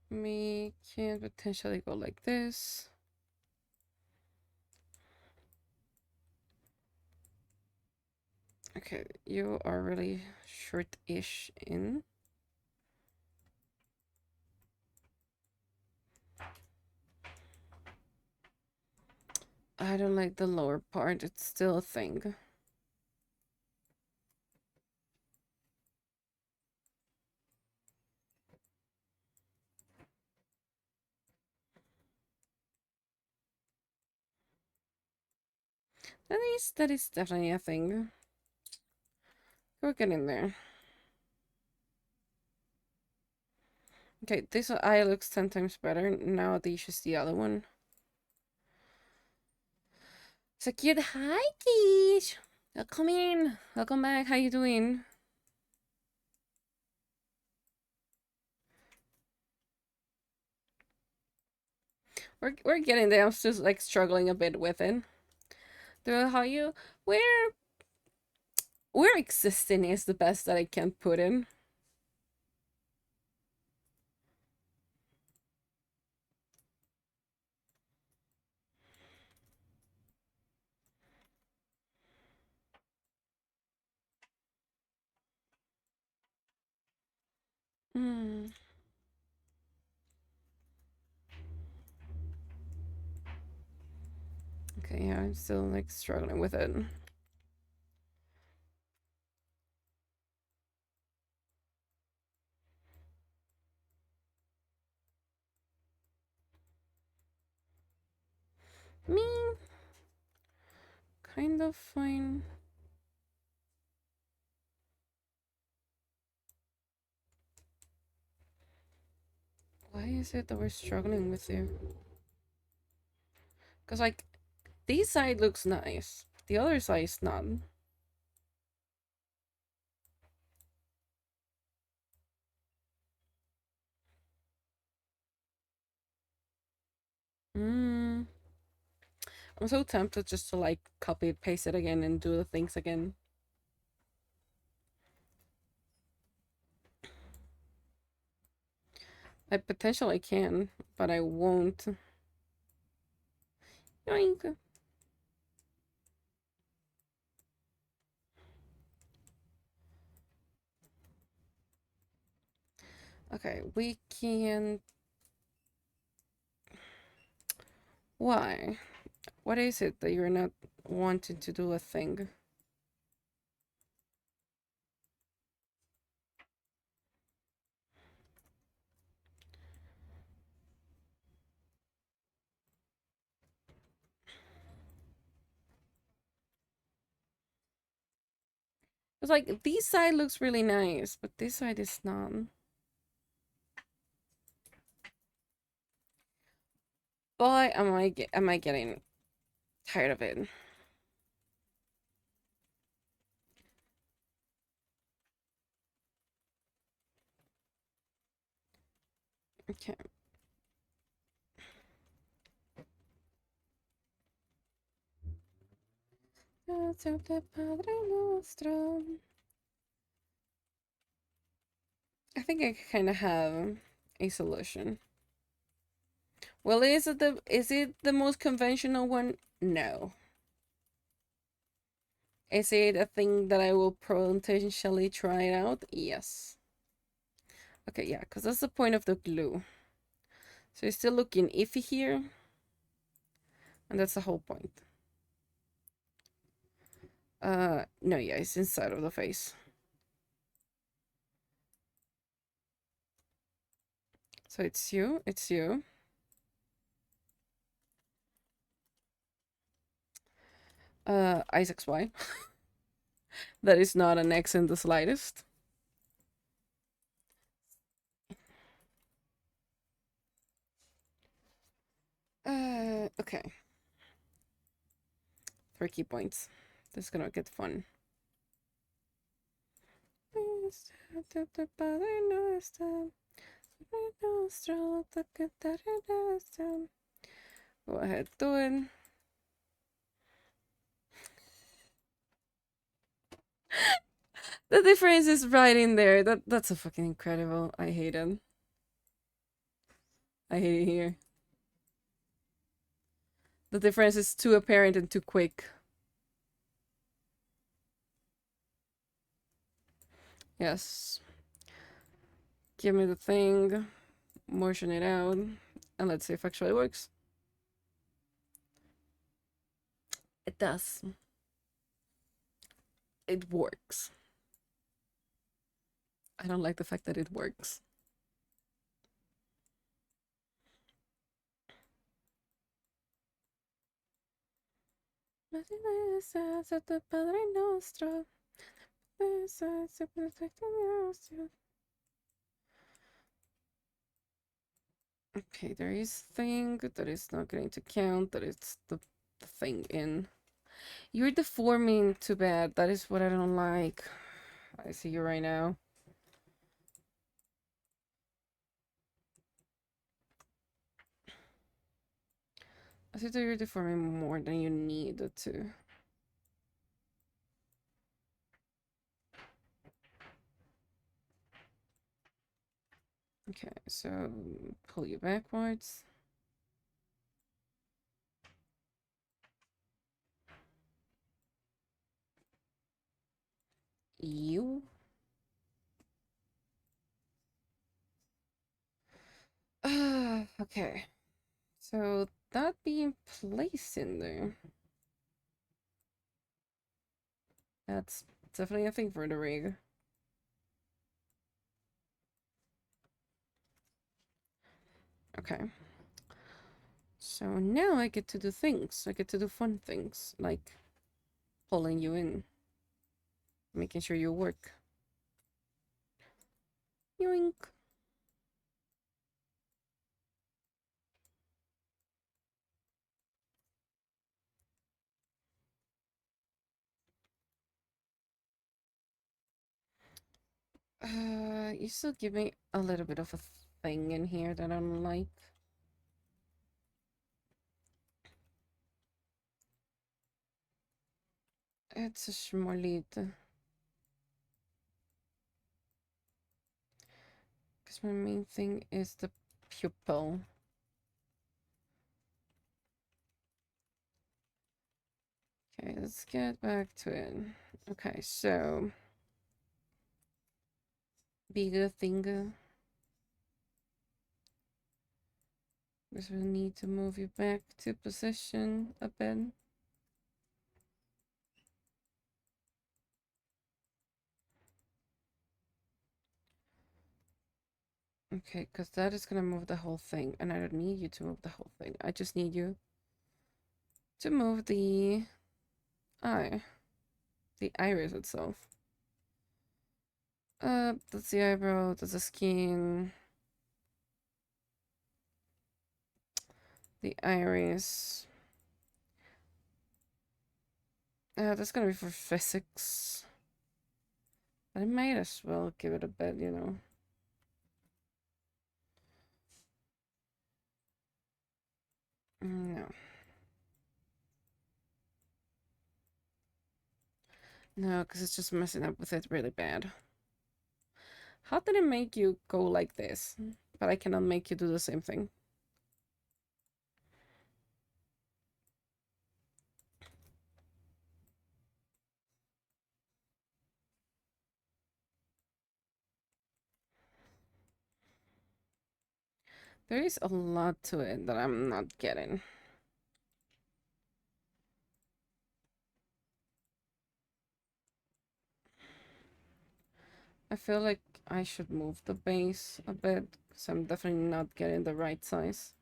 B: We can potentially go like this. Okay, you are really short-ish in. I don't like the lower part. It's still a thing. That is definitely a thing. We're getting there. Okay, this eye looks 10 times better. Now the issue's the other one. So cute. Hi, Keish. Welcome in. Welcome back. How you doing? We're getting there. I'm still like struggling a bit with it. How you? Where existing is the best that I can put in. Okay, yeah, I'm still like struggling with it. Me, kind of fine. Why is it that we're struggling with you? Because, like, this side looks nice. The other side is not. Mm. I'm so tempted just to, like, copy paste it again and do the things again. I potentially can, but I won't. Yoink. Okay, we can. Why? What is it that you're not wanting to do a thing? It's like this side looks really nice, but this side is not. Boy, am I getting tired of it. Okay. I think I kind of have a solution. Well, is it the most conventional one? No. Is it a thing that I will potentially try it out? Yes. Okay, yeah, because that's the point of the glue. So it's still looking iffy here. And that's the whole point. No, yeah, it's inside of the face. So it's you, it's you. Isaac's wife. That is not an X in the slightest. Okay. 3 key points. This is gonna get fun. Go ahead, do it. The difference is right in there. That's a fucking incredible. I hate it. I hate it here. The difference is too apparent and too quick. Yes. Give me the thing. Motion it out. And let's see if it actually works. It does. It works. I don't like the fact that it works. Okay, there is thing that is not going to count, that it's the thing in. You're deforming too bad. That is what I don't like. I see you right now. I see that you're deforming more than you need to. Okay, so pull you backwards. You. Okay. So that being placed in there. That's definitely a thing for the rig. Okay. So now I get to do things. I get to do fun things, like pulling you in, making sure you work. Yoink. You still give me a little bit of a thing in here that I don't like. It's a schmolita. Because my main thing is the pupil. Okay, let's get back to it. Okay, so bigger thing. Because we need to move you back to position a bit. Okay, because that is gonna move the whole thing, and I don't need you to move the whole thing. I just need you to move the eye, the iris itself. That's the eyebrow, that's the skin, the iris. That's gonna be for physics. But I might as well give it a bit, you know. No. No, because it's just messing up with it really bad. How did it make you go like this? But I cannot make you do the same thing. There is a lot to it that I'm not getting. I feel like I should move the base a bit because I'm definitely not getting the right size.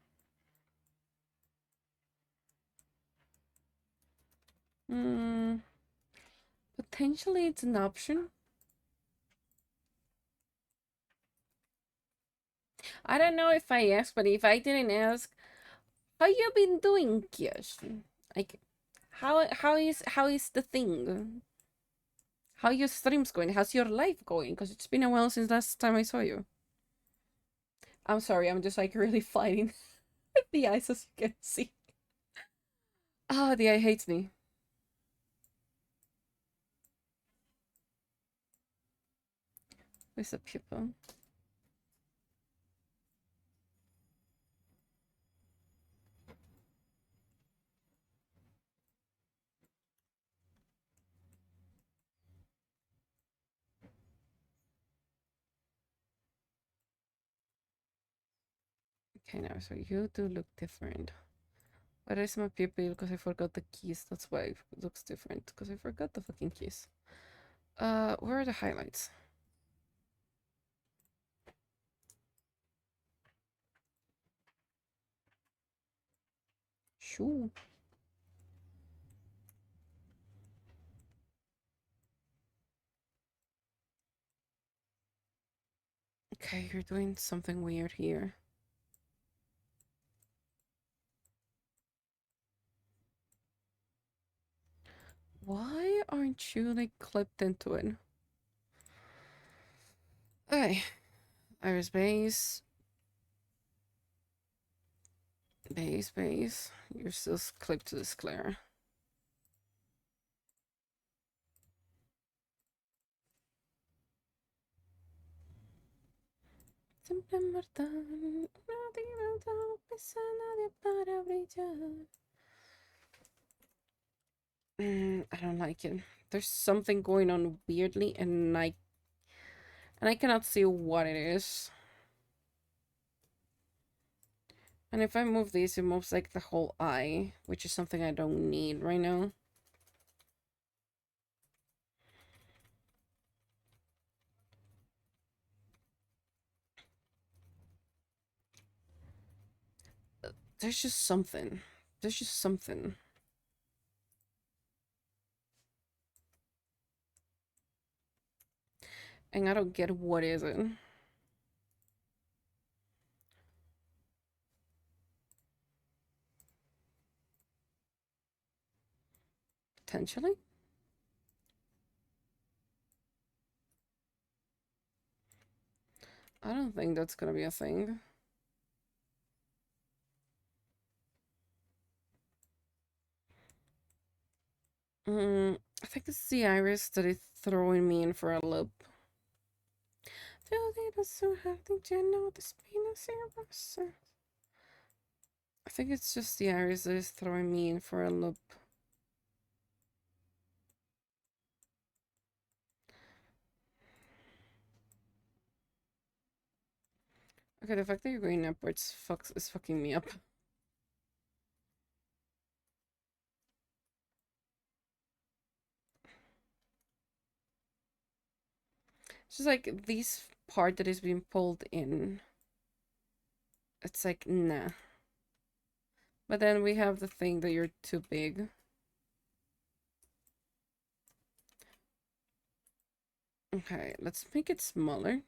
B: Potentially it's an option. I don't know if I asked, but if I didn't ask, how you been doing, Kish? Like, how is the thing? How your streams going? How's your life going? Because it's been a while since last time I saw you. I'm sorry, I'm just like really fighting the eyes as you can see. Ah, the eye hates me. Where's the pupil? Okay, now so you do look different. Where is my pupil? Because I forgot the keys. That's why it looks different. Because I forgot the fucking keys. Where are the highlights? Shoo. Okay, you're doing something weird here. Why aren't you like clipped into it? Okay, iris base. Base. You're still clipped to this glare. Siempre mortal, nadie pesa nadie para brillar. I don't like it. There's something going on weirdly, and I cannot see what it is. And if I move this, it moves like the whole eye, which is something I don't need right now. There's just something. There's just something. And I don't get what is it. Potentially? I don't think that's gonna be a thing. I think it's the iris that is throwing me in for a loop. I think it's just the iris that is throwing me in for a loop. Okay, the fact that you're going upwards is fucking me up. It's just like this part that is being pulled in. It's like, nah. But then we have the thing that you're too big. Okay, let's make it smaller.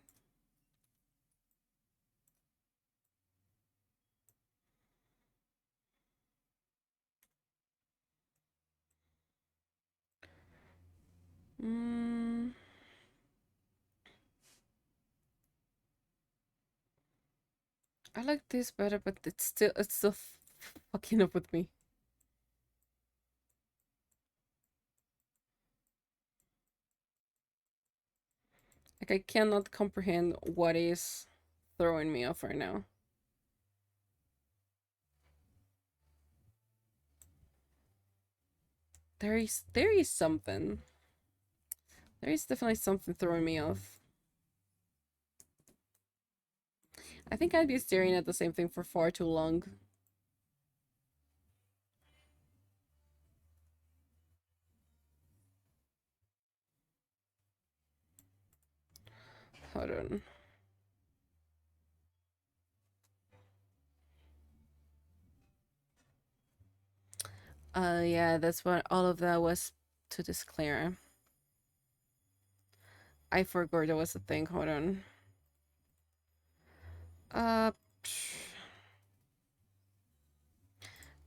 B: I like this better, but it's still fucking up with me. Like I cannot comprehend what is throwing me off right now. There is something. There is definitely something throwing me off. I think I'd be staring at the same thing for far too long. Hold on. Yeah, that's what all of that was to declare. I forgot there was a thing. Hold on. Uh,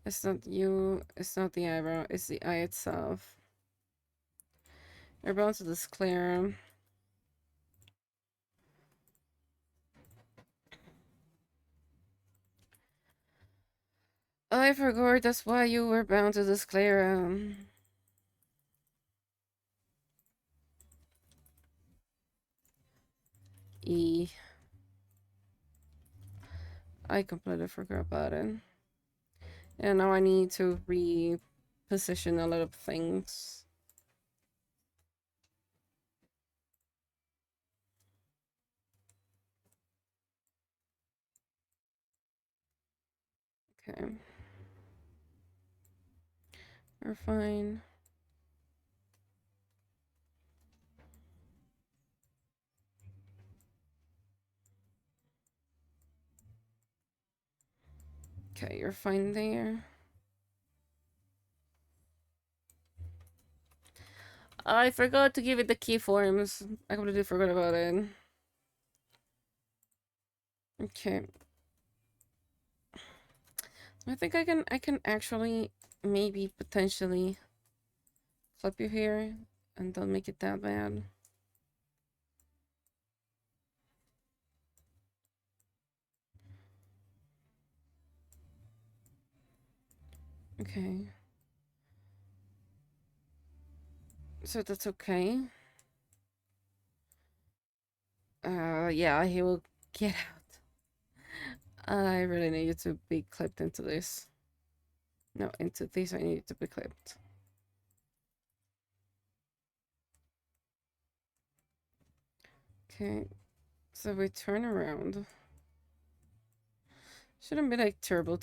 B: it's not you. It's not the eyebrow. It's the eye itself. You're about to declare. I forgot. That's why you were bound to declare. E. I completely forgot about it. And now I need to reposition a lot of things. Okay. We're fine. Okay, you're fine there. I forgot to give it the keyforms. I completely forgot about it. Okay. I think I can actually maybe potentially flip you here and don't make it that bad. Okay. So that's okay. Yeah, he will get out. I really need you to be clipped into this. No, into this I need to be clipped. Okay, so we turn around. Shouldn't be like terrible.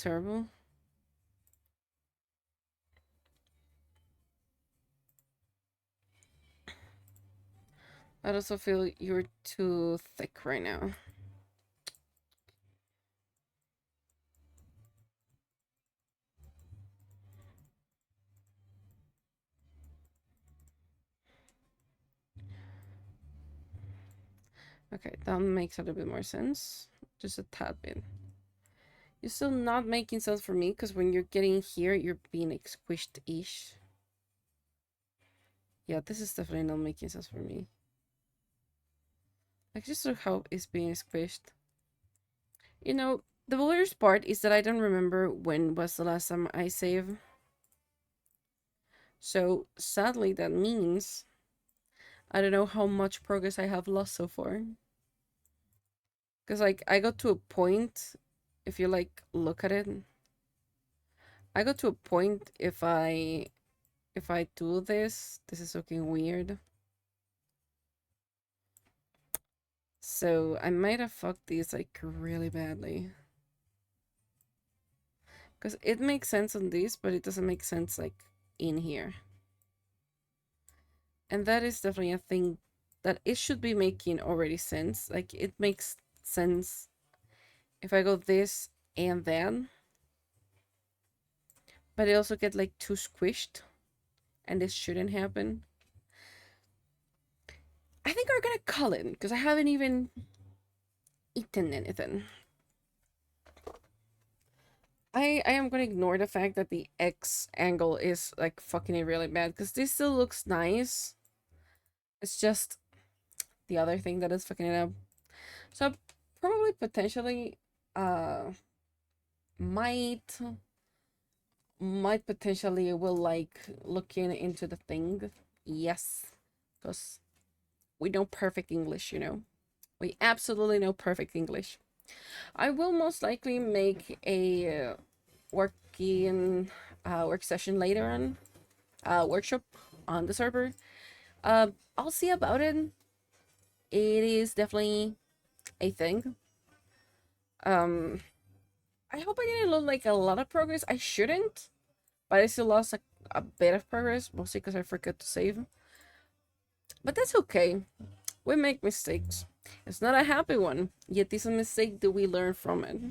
B: I also feel you're too thick right now. Okay, that makes a little bit more sense. Just a tad bit. You're still not making sense for me because when you're getting here, you're being like squished-ish. Yeah, this is definitely not making sense for me. Like, just how it's being squished. You know, the worst part is that I don't remember when was the last time I saved. So, sadly, that means I don't know how much progress I have lost so far. Because, like, I got to a point, if you, like, look at it, I got to a point if I do this is looking weird. So I might have fucked these like really badly. Because it makes sense on this, but it doesn't make sense like in here. And that is definitely a thing that it should be making already sense. Like it makes sense if I go this and then. But it also get like too squished. And this shouldn't happen. I think we're gonna call it because I haven't even eaten anything. I am gonna ignore the fact that the X angle is like fucking it really bad because this still looks nice. It's just the other thing that is fucking it up. So probably potentially uh might potentially will like looking into the thing. Yes. Because we know perfect English, you know. We absolutely know perfect English. I will most likely make a working work session later on, workshop on the server. I'll see about it. It is definitely a thing. I hope I didn't lose like a lot of progress. I shouldn't, but I still lost like a bit of progress, mostly because I forgot to save. But that's okay. We make mistakes. It's not a happy one, yet it's a mistake that we learn from it.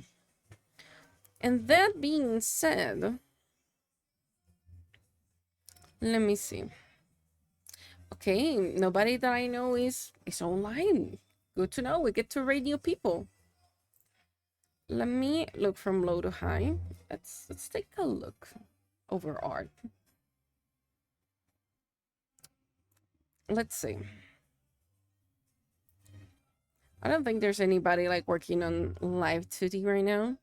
B: And that being said, let me see. Okay, nobody that I know is online. Good to know. We get to rate new people. Let me look from low to high. Let's take a look over art. Let's see. I don't think there's anybody like working on Live2D right now.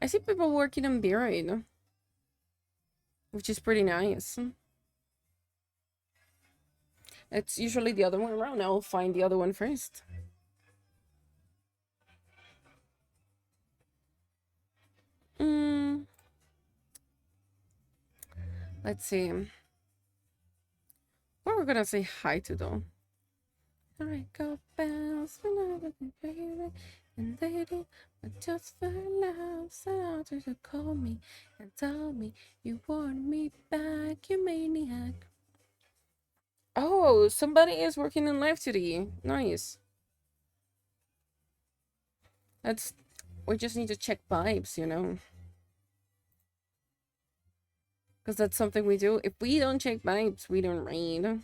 B: I see people working on Buried, which is pretty nice. It's usually the other one around. I'll find the other one first. Let's see. What we're gonna say hi to though. I go bounce and they do, but just for love. So to call me and tell me you want me back, you maniac. Oh, somebody is working in Live2D. Nice. That's. We just need to check vibes, you know. Because that's something we do. If we don't check vibes, we don't raid.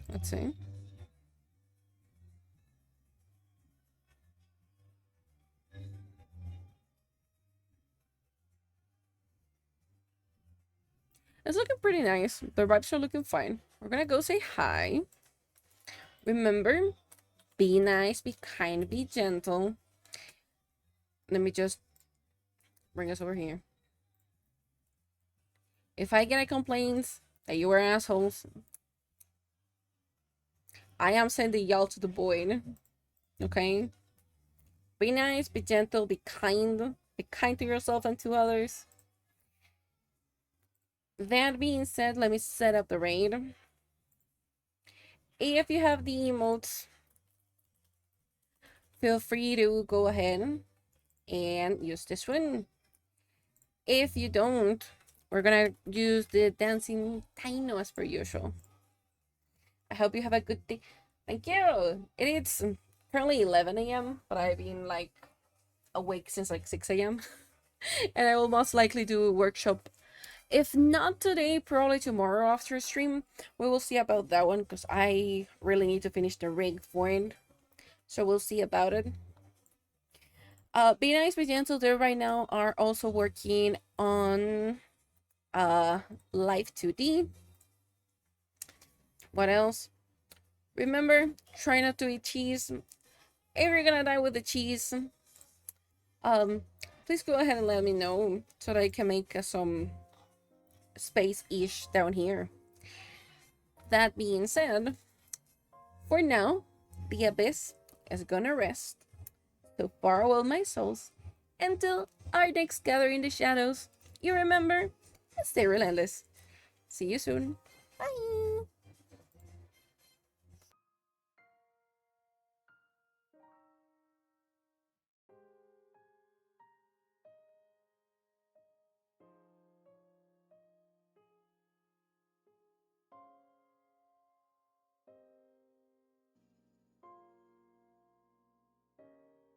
B: Let's see. It's looking pretty nice. The vibes are looking fine. We're gonna go say hi. Remember, be nice, be kind, be gentle. Let me just bring us over here. If I get a complaint that you were assholes, I am sending y'all to the void. Okay? Be nice, be gentle, be kind. Be kind to yourself and to others. That being said, let me set up the raid. If you have the emotes, feel free to go ahead and use this one. If you don't, we're gonna use the dancing Taino as per usual. I hope you have a good day.
A: Thank you. It is currently 11 a.m., but I've been like awake since like 6 a.m. And I will most likely do a workshop. If not today, probably tomorrow after stream. We will see about that one because I really need to finish the rig for it. So we'll see about it. Be Nice, Be Gentle there right now are also working on Live2D. What else? Remember, try not to eat cheese. If you're gonna die with the cheese, please go ahead and let me know so that I can make some space-ish down here. That being said, for now, the abyss is gonna rest. So farewell, my souls. Until our next gathering in the shadows, you remember, stay relentless. See you soon. Bye.